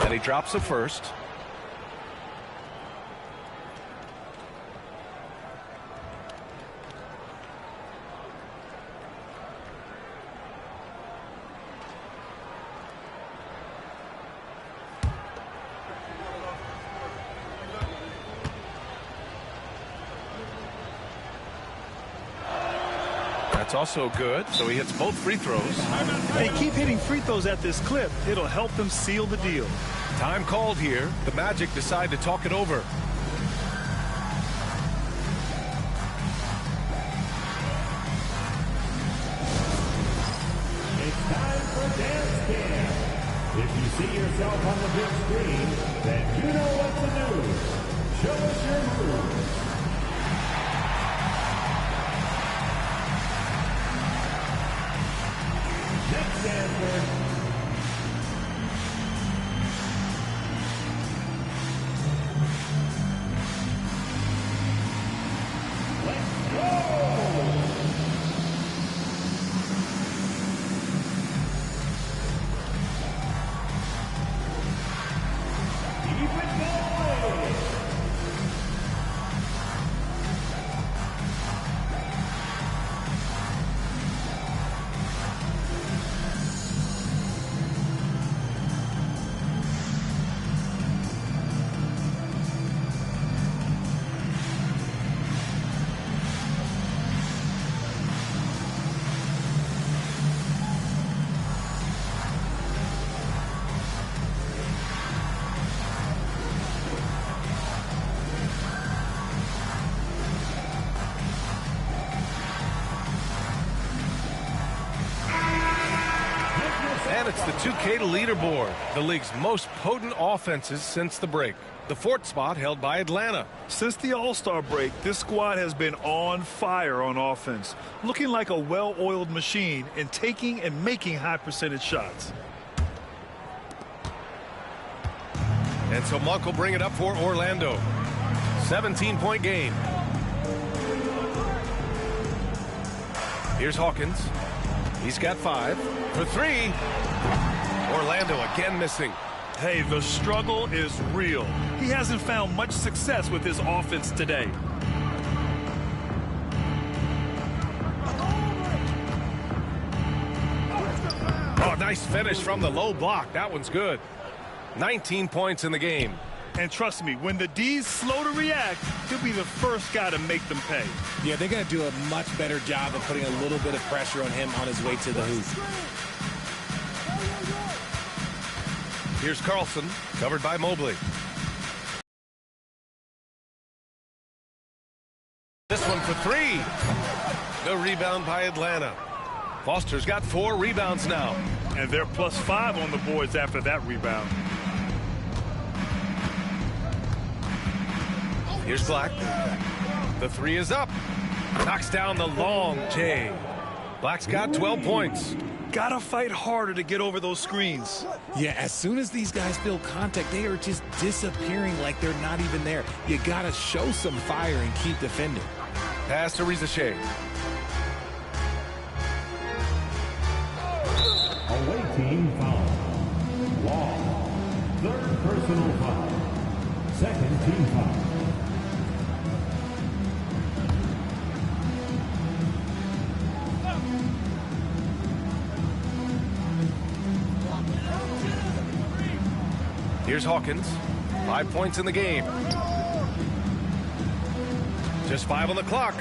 Speaker 1: And he drops the first. That's also good, so he hits both free throws.
Speaker 2: If they keep hitting free throws at this clip, it'll help them seal the deal.
Speaker 1: Time called here. The Magic decide to talk it over.
Speaker 4: It's time for dance camp. If you see yourself on the big screen, then you know what to do. Show us your moves. Next dancer. Let's go! Keep it going!
Speaker 1: And it's the 2K leaderboard, the league's most potent offenses since the break. The 4th spot held by Atlanta.
Speaker 2: Since the All-Star break, this squad has been on fire on offense, looking like a well-oiled machine and taking and making high percentage shots.
Speaker 1: And so Monk will bring it up for Orlando. 17-point game. Here's Hawkins. He's got 5 for 3. Orlando again missing.
Speaker 2: Hey, the struggle is real. He hasn't found much success with his offense today.
Speaker 1: Oh, nice finish from the low block. That one's good. 19 points in the game.
Speaker 2: And trust me, when the D's slow to react, he'll be the first guy to make them pay.
Speaker 3: Yeah, they're going to do a much better job of putting a little bit of pressure on him on his way to the hoop.
Speaker 1: Here's Carlson, covered by Mobley. This one for 3. The rebound by Atlanta. Foster's got 4 rebounds now.
Speaker 2: And they're +5 on the boards after that rebound.
Speaker 1: Here's Black. The 3 is up. Knocks down the long J. Black's got 12 points.
Speaker 2: Gotta fight harder to get over those screens.
Speaker 3: Yeah, as soon as these guys feel contact, they are just disappearing like they're not even there. You gotta show some fire and keep defending.
Speaker 1: Pass to RiseUp'.
Speaker 4: Away team foul. Long. 3rd personal foul. 2nd team foul.
Speaker 1: Here's Hawkins. 5 points in the game. Just 5 on the clock.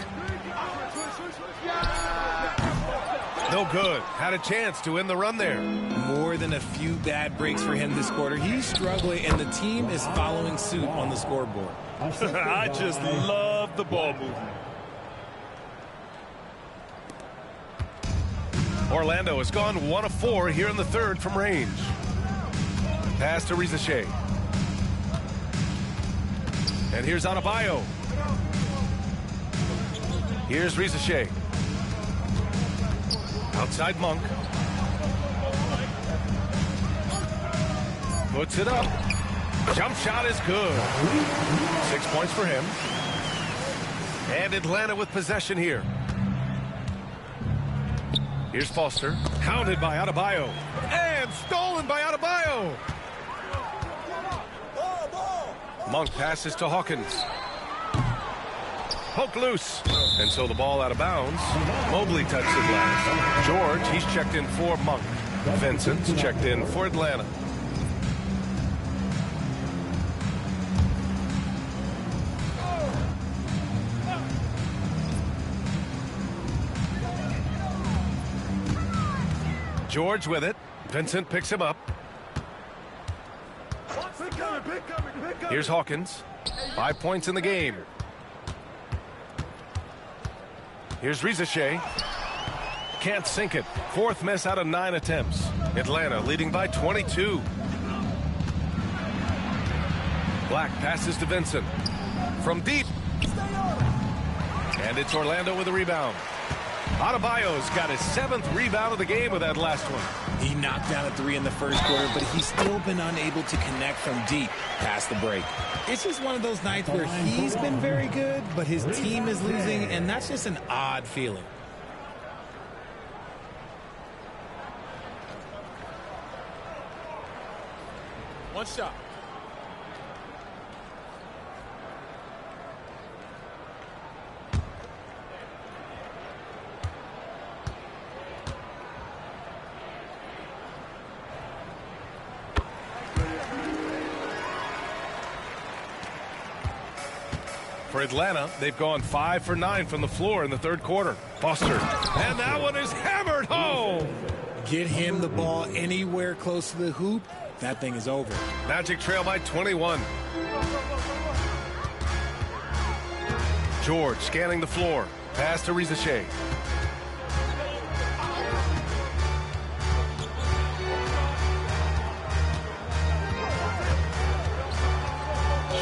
Speaker 1: No good. Had a chance to end the run there.
Speaker 3: More than a few bad breaks for him this quarter. He's struggling, and the team is following suit on the scoreboard.
Speaker 2: I just love the ball movement.
Speaker 1: Orlando has gone 1 of 4 here in the third from range. Pass to RiseUp'. And here's Adebayo. Here's RiseUp'. Outside Monk. Puts it up. Jump shot is good. 6 points for him. And Atlanta with possession here. Here's Foster. Hounded by Adebayo. And stolen by Adebayo. Monk passes to Hawkins. Poke loose. And so the ball out of bounds. Mobley touched it last. George, he's checked in for Monk. Vincent's checked in for Atlanta. George with it. Vincent picks him up. Here's Hawkins. 5 points in the game. Here's RiseUp'. Can't sink it. 4th miss out of 9 attempts. Atlanta leading by 22. Black passes to Vincent. From deep. And it's Orlando with a rebound. Adebayo's got his 7th rebound of the game with that last one.
Speaker 3: He knocked down a 3 in the first quarter, but he's still been unable to connect from deep past the break. It's just one of those nights where he's been very good, but his team is losing, and that's just an odd feeling.
Speaker 5: One shot.
Speaker 1: For Atlanta, they've gone 5 for 9 from the floor in the third quarter. Foster. And that one is hammered home.
Speaker 3: Get him the ball anywhere close to the hoop, that thing is over.
Speaker 1: Magic trail by 21. George scanning the floor. Pass to RiseUp'.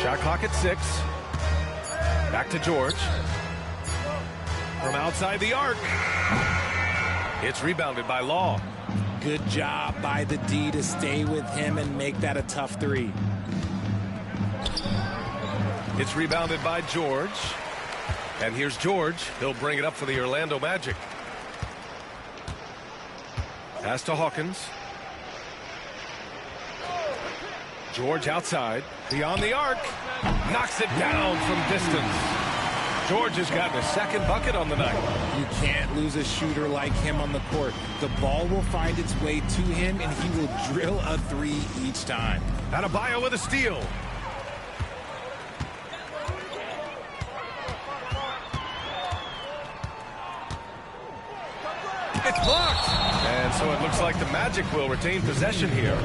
Speaker 1: Shot clock at 6. Back to George. From outside the arc. It's rebounded by Law.
Speaker 3: Good job by the D to stay with him and make that a tough 3.
Speaker 1: It's rebounded by George. And here's George. He'll bring it up for the Orlando Magic. Pass to Hawkins. George outside. Beyond the arc. Knocks it down from distance. George has gotten a 2nd bucket on the night.
Speaker 3: You can't lose a shooter like him on the court. The ball will find its way to him, and he will drill a 3 each time.
Speaker 1: Adebayo with a steal. It's blocked. And so it looks like the Magic will retain possession here.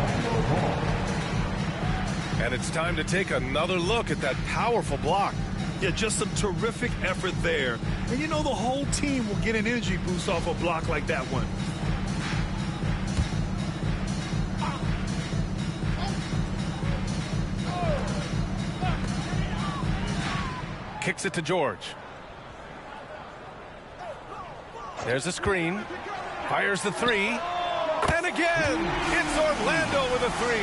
Speaker 1: And it's time to take another look at that powerful block.
Speaker 2: Yeah, just some terrific effort there. And you know the whole team will get an energy boost off a block like that one.
Speaker 1: Kicks it to George. There's a screen. Fires the 3. And again, it's Orlando with a 3.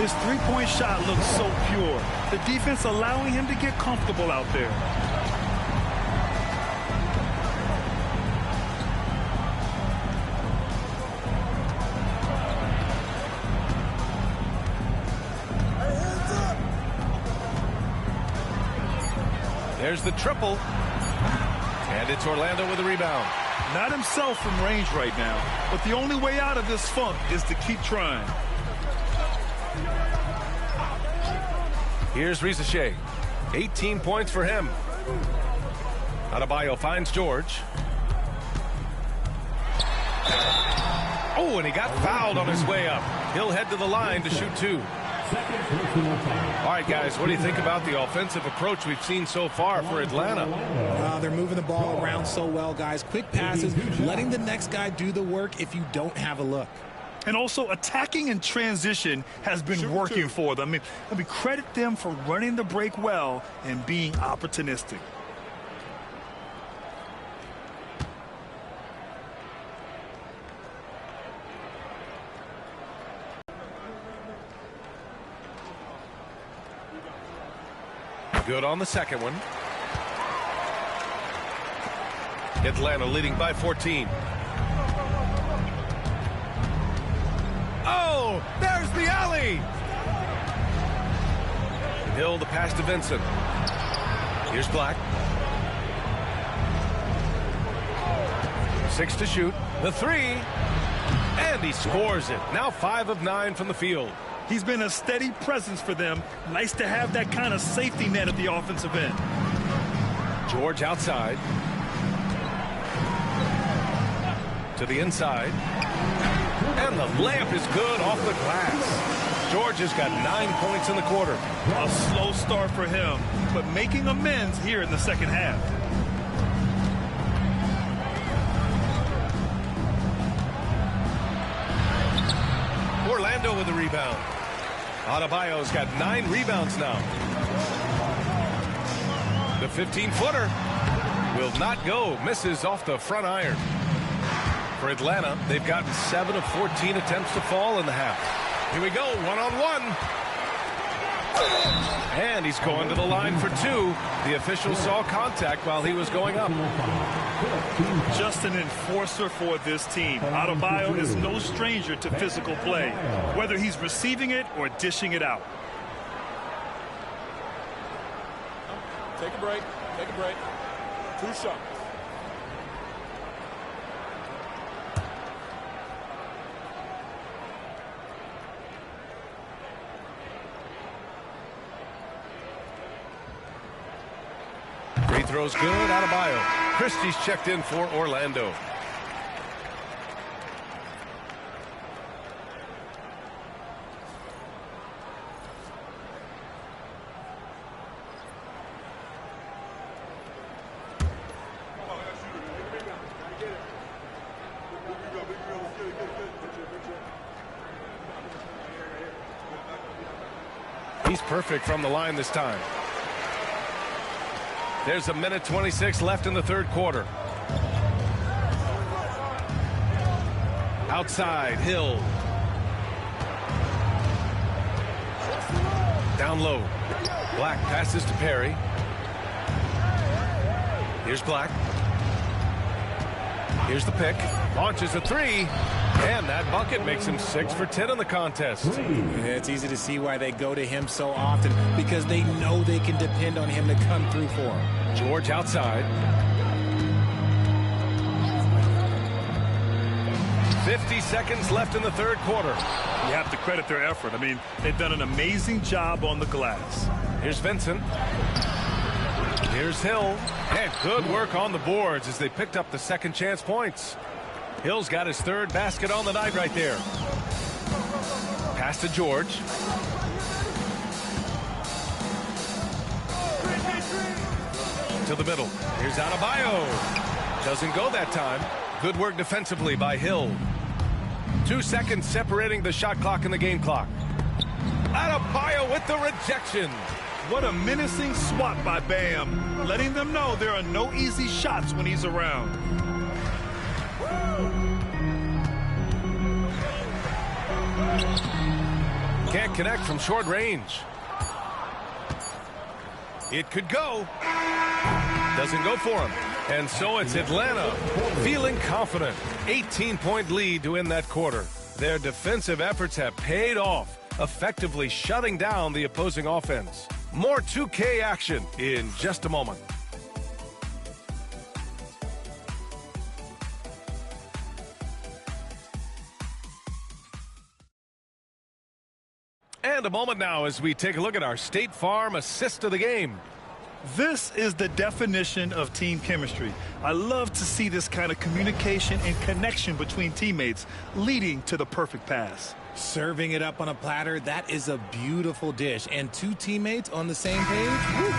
Speaker 2: His three-point shot looks so pure. The defense allowing him to get comfortable out there.
Speaker 1: There's the triple. And it's Orlando with a rebound.
Speaker 2: Not himself from range right now, but the only way out of this funk is to keep trying.
Speaker 1: Here's RiseUp'. 18 points for him. Adebayo finds George. Oh, and he got fouled on his way up. He'll head to the line to shoot 2. All right, guys, what do you think about the offensive approach we've seen so far for Atlanta?
Speaker 3: They're moving the ball around so well, guys. Quick passes, letting the next guy do the work if you don't have a look.
Speaker 2: And also attacking in transition has been working for them. I mean, credit them for running the break well and being opportunistic.
Speaker 1: Good on the second one. Atlanta leading by 14. Oh, there's the alley. Hill the pass to Vincent. Here's Black. 6 to shoot. The 3. And he scores it. Now 5 of 9 from the field.
Speaker 2: He's been a steady presence for them. Nice to have that kind of safety net at the offensive end.
Speaker 1: George outside. To the inside. And the layup is good off the glass. George has got 9 points in the quarter.
Speaker 2: A slow start for him, but making amends here in the second half.
Speaker 1: Orlando with the rebound. Adebayo's got 9 rebounds now. The 15-footer will not go. Misses off the front iron. For Atlanta, they've gotten 7 of 14 attempts to fall in the half. Here we go, one-on-one. And he's going to the line for 2. The official saw contact while he was going up.
Speaker 2: Just an enforcer for this team. Adebayo is no stranger to physical play, whether he's receiving it or dishing it out.
Speaker 5: Take a break. Take a break. 2 shots.
Speaker 1: Free throw's good. Adebayo. Christie's checked in for Orlando. He's perfect from the line this time. There's a minute 26 left in the third quarter. Outside, Hill. Down low. Black passes to Perry. Here's Black. Here's the pick. Launches a 3. And that bucket makes him 6 for 10 in the contest.
Speaker 3: Yeah, it's easy to see why they go to him so often, because they know they can depend on him to come through for them.
Speaker 1: George outside. 50 seconds left in the third quarter.
Speaker 2: You have to credit their effort. I mean, they've done an amazing job on the glass.
Speaker 1: Here's Vincent. Here's Hill. And good work on the boards as they picked up the second chance points. Hill's got his 3rd basket on the night right there. Pass to George. To the middle. Here's Adebayo. Doesn't go that time. Good work defensively by Hill. 2 seconds separating the shot clock and the game clock. Adebayo with the rejection.
Speaker 2: What a menacing swat by Bam, letting them know there are no easy shots when he's around.
Speaker 1: Can't connect from short range. It could go. Doesn't go for him. And so it's Atlanta feeling confident. 18-point lead to win that quarter. Their defensive efforts have paid off, effectively shutting down the opposing offense. More 2K action in just a moment. And a moment now as we take a look at our State Farm assist of the game.
Speaker 2: This is the definition of team chemistry. I love to see this kind of communication and connection between teammates leading to the perfect pass.
Speaker 3: Serving it up on a platter, that is a beautiful dish. And two teammates on the same page? Woo.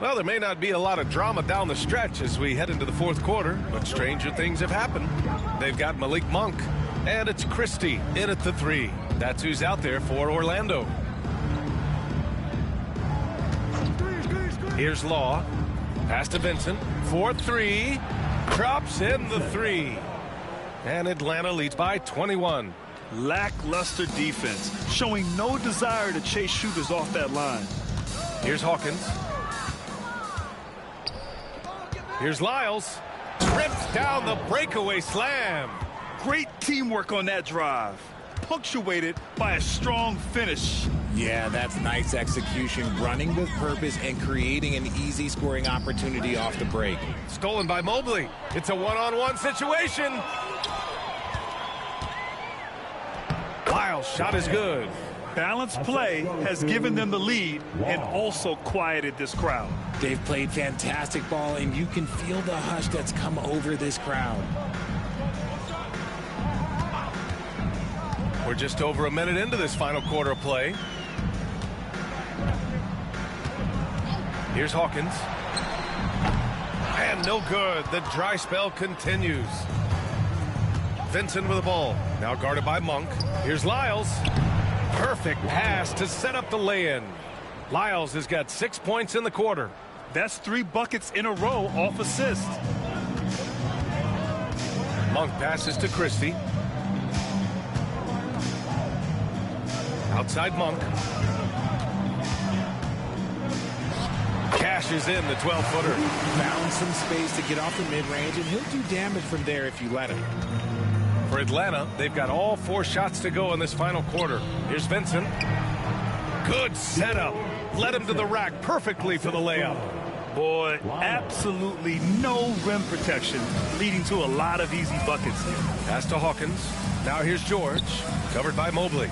Speaker 1: Well, there may not be a lot of drama down the stretch as we head into the fourth quarter, but stranger things have happened. They've got Malik Monk, and it's Christie in at the 3. That's who's out there for Orlando. Here's Law. Pass to Vincent. 4-3. Drops in the 3. And Atlanta leads by 21.
Speaker 2: Lackluster defense, showing no desire to chase shooters off that line.
Speaker 1: Here's Hawkins. Here's Lyles. Trips down the breakaway slam.
Speaker 2: Great teamwork on that drive, punctuated by a strong finish.
Speaker 3: Yeah, that's nice execution, running with purpose and creating an easy scoring opportunity off the break.
Speaker 1: Stolen by Mobley. It's a one-on-one situation. Lyles' shot is good.
Speaker 2: Balanced play has given them the lead and also quieted this crowd.
Speaker 3: They've played fantastic ball, and you can feel the hush that's come over this crowd.
Speaker 1: We're just over a minute into this final quarter of play. Here's Hawkins. And no good. The dry spell continues. Vincent with the ball. Now guarded by Monk. Here's Lyles. Perfect pass to set up the lay-in. Lyles has got 6 points in the quarter.
Speaker 2: That's 3 buckets in a row off assist.
Speaker 1: Monk passes to Christie. Outside Monk. Cashes in the 12-footer.
Speaker 3: Found some space to get off the mid-range, and he'll do damage from there if you let him.
Speaker 1: For Atlanta, they've got all 4 shots to go in this final quarter. Here's Vincent. Good setup. Led him to the rack perfectly for the layup.
Speaker 2: Boy, absolutely no rim protection, leading to a lot of easy buckets here.
Speaker 1: Pass to Hawkins. Now here's George, covered by Mobley.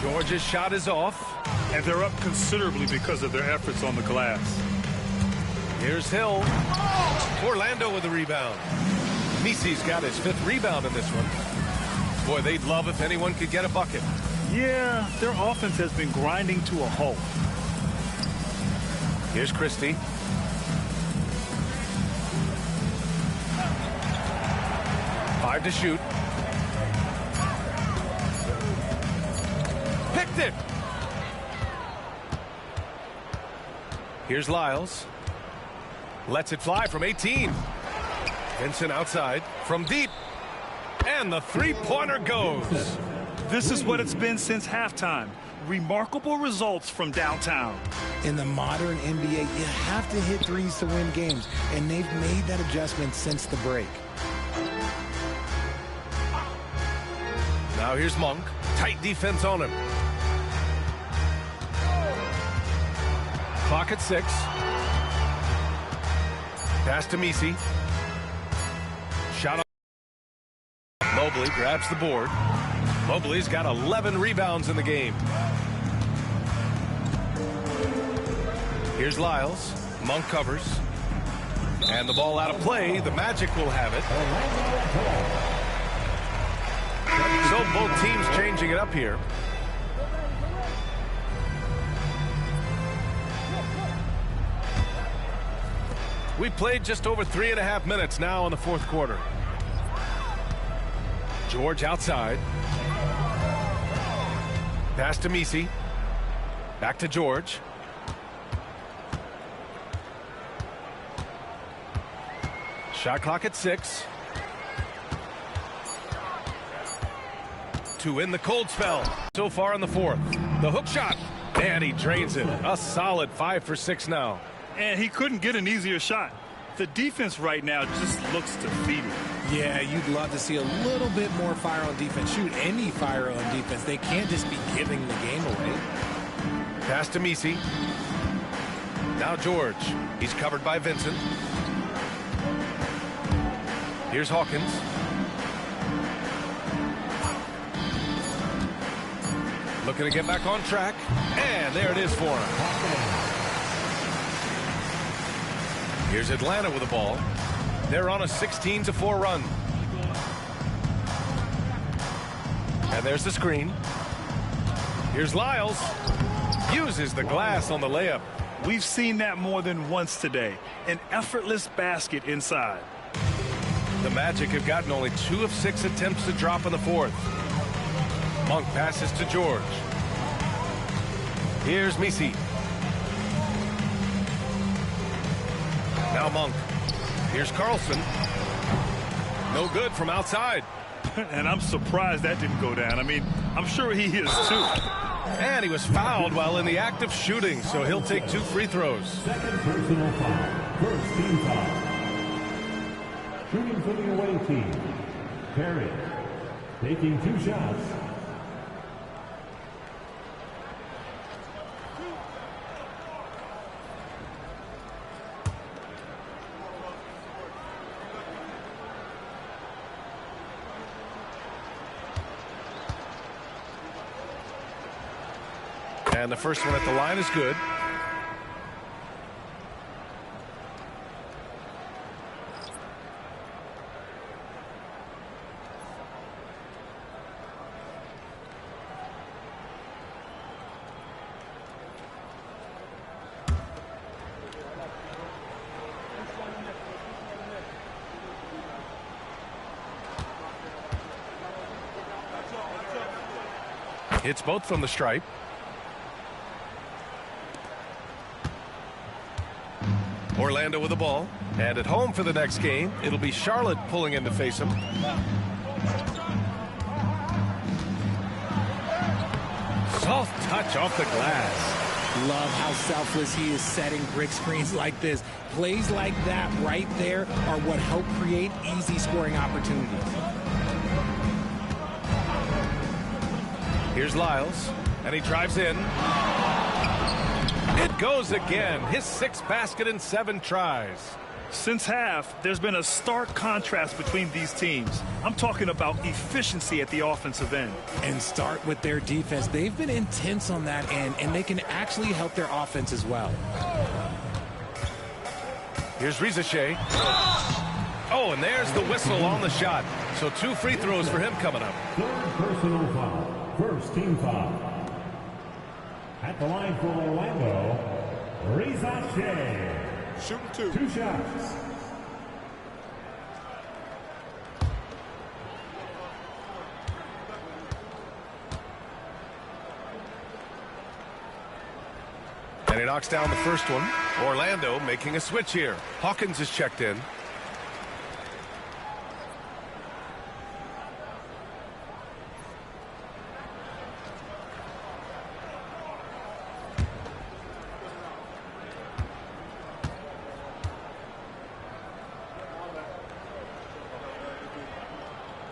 Speaker 1: George's shot is off.
Speaker 2: And they're up considerably because of their efforts on the glass.
Speaker 1: Here's Hill. Orlando with the rebound. Misi's got his 5th rebound in this one. Boy, they'd love if anyone could get a bucket.
Speaker 2: Yeah, their offense has been grinding to a halt.
Speaker 1: Here's Christie. Five to shoot. Picked it. Here's Lyles. Lets it fly from 18. Vincent outside from deep. And the three-pointer goes.
Speaker 2: This is what it's been since halftime. Remarkable results from downtown.
Speaker 3: In the modern NBA, you have to hit threes to win games, and they've made that adjustment since the break.
Speaker 1: Now here's Monk. Tight defense on him. Clock at 6. Pass to Misi. Shot on. Mobley grabs the board. Mobley's got 11 rebounds in the game. Here's Lyles. Monk covers. And the ball out of play. The Magic will have it. So both teams changing it up here. We played just over 3.5 minutes now in the fourth quarter. George outside. Pass to Misi. Back to George. Shot clock at 6. To win the cold spell so far in the fourth. The hook shot. And he drains it. A solid 5 for 6 now.
Speaker 2: And he couldn't get an easier shot. The defense right now just looks defeated.
Speaker 3: Yeah, you'd love to see a little bit more fire on defense. Shoot, any fire on defense. They can't just be giving the game away.
Speaker 1: Pass to Misi. Now George. He's covered by Vincent. Here's Hawkins. Looking to get back on track. And there it is for him. Here's Atlanta with the ball. They're on a 16-4 run. And there's the screen. Here's Lyles. Uses the glass on the layup.
Speaker 2: We've seen that more than once today. An effortless basket inside.
Speaker 1: The Magic have gotten only 2 of 6 attempts to drop in the fourth. Monk passes to George. Here's Misi. Now Monk. Here's Carlson. No good from outside.
Speaker 2: And I'm surprised that didn't go down. I mean, I'm sure he is too.
Speaker 1: And he was fouled while in the act of shooting, so he'll take 2 free throws.
Speaker 4: Second personal foul. First team foul. Shooting for the away team. Perry taking 2 shots.
Speaker 1: And the first one at the line is good. Hits both from the stripe. Orlando with the ball. And at home for the next game, it'll be Charlotte pulling in to face him. Soft touch off the glass.
Speaker 3: Love how selfless he is setting brick screens like this. Plays like that right there are what help create easy scoring opportunities.
Speaker 1: Here's Lyles, and he drives in. It goes again. His 6th basket in 7 tries.
Speaker 2: Since half, there's been a stark contrast between these teams. I'm talking about efficiency at the offensive end.
Speaker 3: And start with their defense. They've been intense on that end, and they can actually help their offense as well.
Speaker 1: Here's RiseUp'. Oh, and there's the whistle on the shot. So 2 free throws for him coming up.
Speaker 4: Third personal foul. First team foul. At the line for Orlando, RiseUp'.
Speaker 5: Shooting 2.
Speaker 4: 2 shots.
Speaker 1: And he knocks down the first one. Orlando making a switch here. Hawkins is checked in.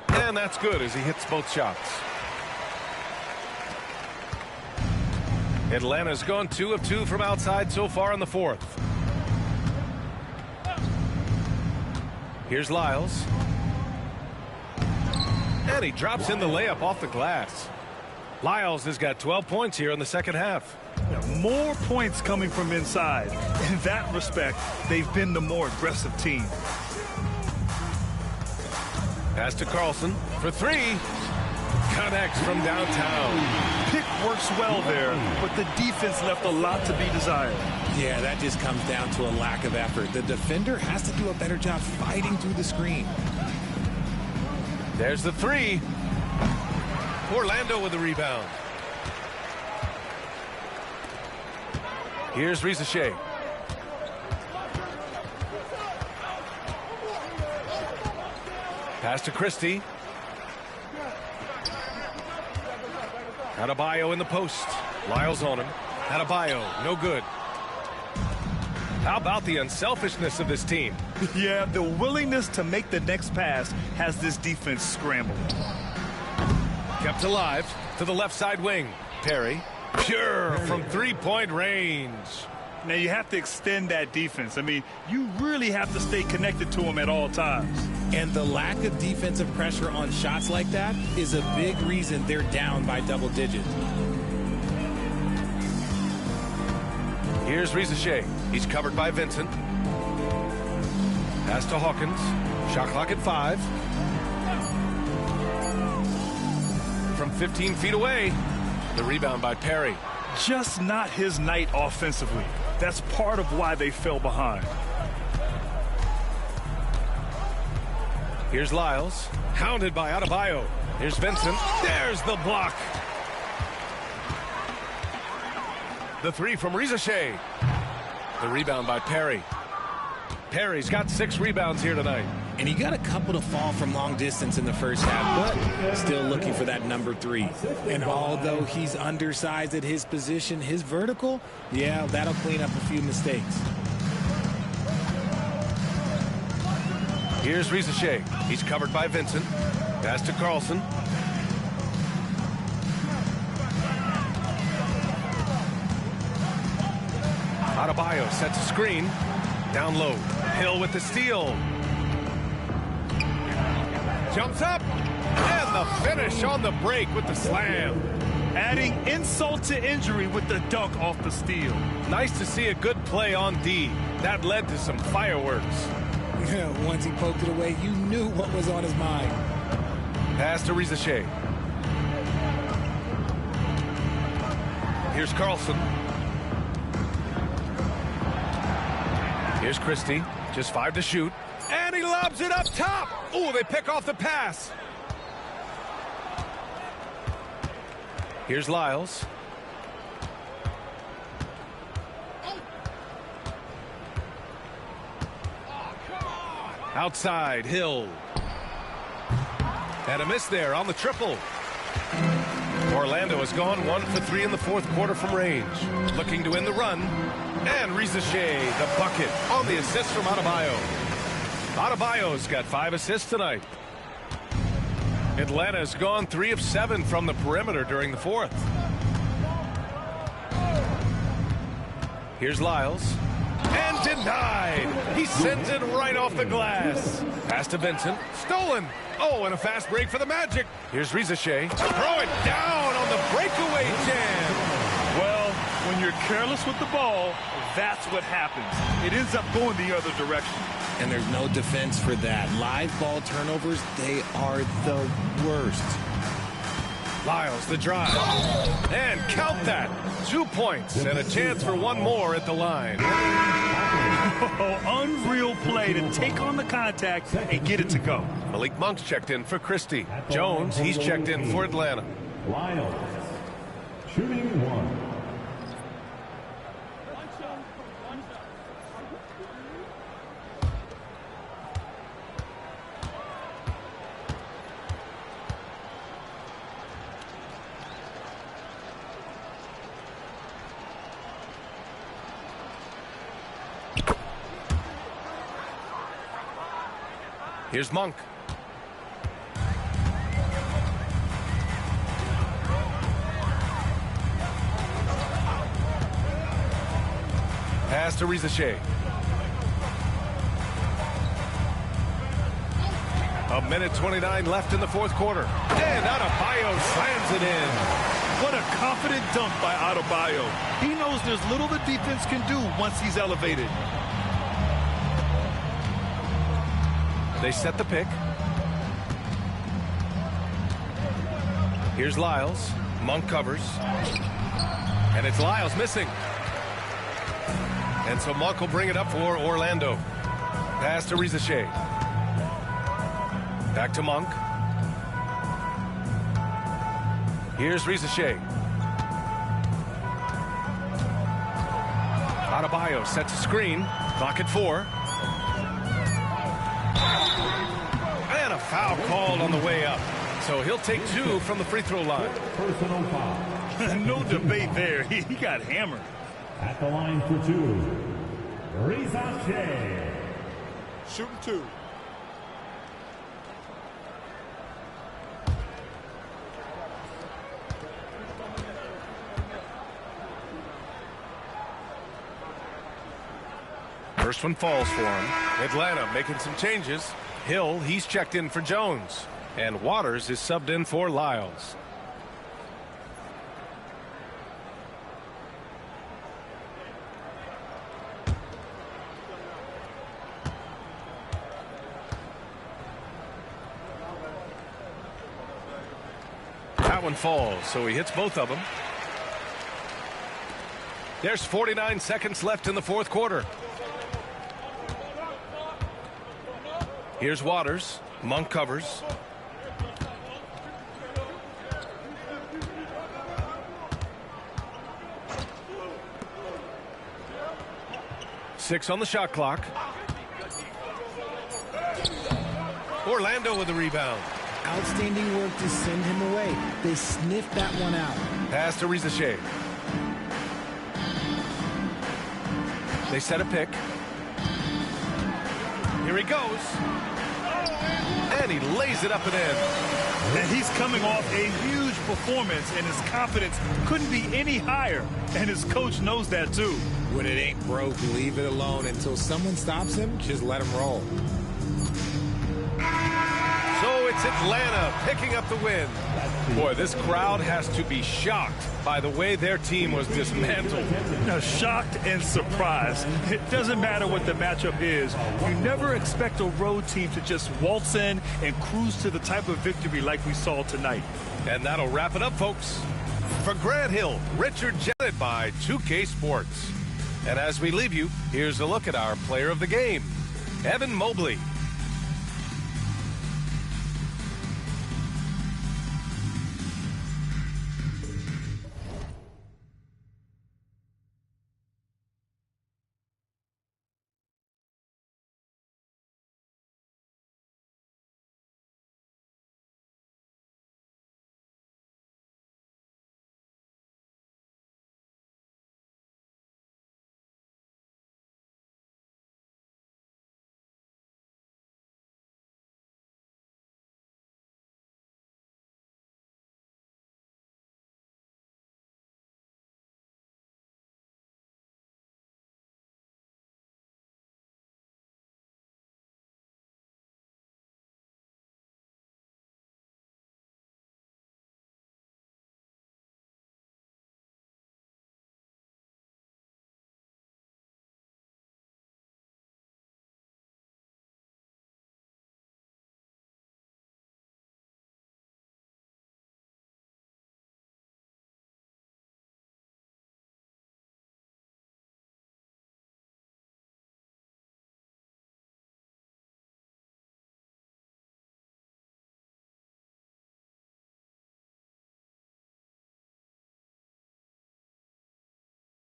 Speaker 1: And that's good as he hits both shots. Atlanta's gone 2 of 2 from outside so far in the fourth. Here's Lyles. And he drops in the layup off the glass. Lyles has got 12 points here in the second half.
Speaker 2: More points coming from inside. In that respect, they've been the more aggressive team.
Speaker 1: Pass to Carlson for 3. Connects from downtown.
Speaker 2: Pick works well there, but the defense left a lot to be desired.
Speaker 3: Yeah, that just comes down to a lack of effort. The defender has to do a better job fighting through the screen.
Speaker 1: There's the 3. Orlando with the rebound. Here's RiseUp'. Pass to Christie. Adebayo in the post. Lyles on him. Adebayo, no good. How about the unselfishness of this team?
Speaker 2: Yeah, the willingness to make the next pass has this defense scrambled.
Speaker 1: Kept alive to the left side wing. Perry, pure from 3-point range.
Speaker 2: Now you have to extend that defense. I mean, you really have to stay connected to them at all times.
Speaker 3: And the lack of defensive pressure on shots like that is a big reason they're down by double digits.
Speaker 1: Here's RiseUp'. He's covered by Vincent. Pass to Hawkins. Shot clock at 5. From 15 feet away. The rebound by Perry.
Speaker 2: Just not his night offensively. That's part of why they fell behind.
Speaker 1: Here's Lyles. Hounded by Adebayo. Here's Vincent. There's the block. The 3 from RiseUp'. The rebound by Perry. Perry's got 6 rebounds here tonight.
Speaker 3: And he got a couple to fall from long distance in the first half, but still looking for that number 3. And although he's undersized at his position, his vertical, yeah, that'll clean up a few mistakes.
Speaker 1: Here's RiseUp'. He's covered by Vincent. Pass to Carlson. Adebayo sets a screen. Down low. Hill with the steal. Jumps up. And the finish on the break with the slam.
Speaker 2: Adding insult to injury with the dunk off the steal.
Speaker 1: Nice to see a good play on D. That led to some fireworks.
Speaker 3: Once he poked it away, you knew what was on his mind.
Speaker 1: Pass to RiseUp'. Here's Carlson. Here's Christie. Just 5 to shoot. And he lobs it up top. Ooh, they pick off the pass. Here's Lyles. Outside, Hill. And a miss there on the triple. Orlando has gone 1 for 3 in the fourth quarter from range. Looking to win the run. And RiseUp', the bucket on the assist from Adebayo. Adebayo's got 5 assists tonight. Atlanta has gone 3 of 7 from the perimeter during the fourth. Here's Lyles. And denied. He sends it right off the glass. Pass to Vincent. Stolen. Oh, and a fast break for the Magic. Here's RiseUp'. Throw it down on the breakaway jam.
Speaker 2: Well, when you're careless with the ball, that's what happens. It ends up going the other direction.
Speaker 3: And there's no defense for that. Live ball turnovers, they are the worst.
Speaker 1: Lyles, the drive. And count that. 2 points and a chance for 1 more at the line.
Speaker 2: Oh, unreal play to take on the contact and get it to go.
Speaker 1: Malik Monk's checked in for Christie. Jones, he's checked in for Atlanta.
Speaker 4: Lyles, shooting 1.
Speaker 1: Here's Monk. Pass to RiseUp'. A minute 29 left in the fourth quarter. And Adebayo slams it in.
Speaker 2: What a confident dunk by Adebayo. He knows there's little the defense can do once he's elevated.
Speaker 1: They set the pick. Here's Lyles. Monk covers. And it's Lyles missing. And so Monk will bring it up for Orlando. Pass to RiseUp'. Back to Monk. Here's RiseUp'. Adebayo sets a screen. Clock at 4. And a foul called on the way up. So he'll take 2 from the free throw line.
Speaker 4: Personal foul.
Speaker 2: No debate there. He got hammered.
Speaker 4: At the line for 2, RiseUp'.
Speaker 5: Shooting 2.
Speaker 1: First one falls for him. Atlanta making some changes. Hill, he's checked in for Jones. And Waters is subbed in for Lyles. That one falls, so he hits both of them. There's 49 seconds left in the fourth quarter. Here's Waters. Monk covers. Six on the shot clock. Orlando with the rebound.
Speaker 3: Outstanding work to send him away. They sniffed that one out.
Speaker 1: Pass to RiseUp'. They set a pick. Here he goes. And he lays it up and in.
Speaker 2: And he's coming off a huge performance, and his confidence couldn't be any higher. And his coach knows that, too.
Speaker 3: When it ain't broke, leave it alone. Until someone stops him, just let him roll.
Speaker 1: So it's Atlanta picking up the win. Boy, this crowd has to be shocked by the way their team was dismantled.
Speaker 2: Now, shocked and surprised. It doesn't matter what the matchup is. You never expect a road team to just waltz in and cruise to the type of victory like we saw tonight.
Speaker 1: And that'll wrap it up, folks. For Grant Hill, Richard Jetted by 2K Sports. And as we leave you, here's a look at our player of the game, Evan Mobley.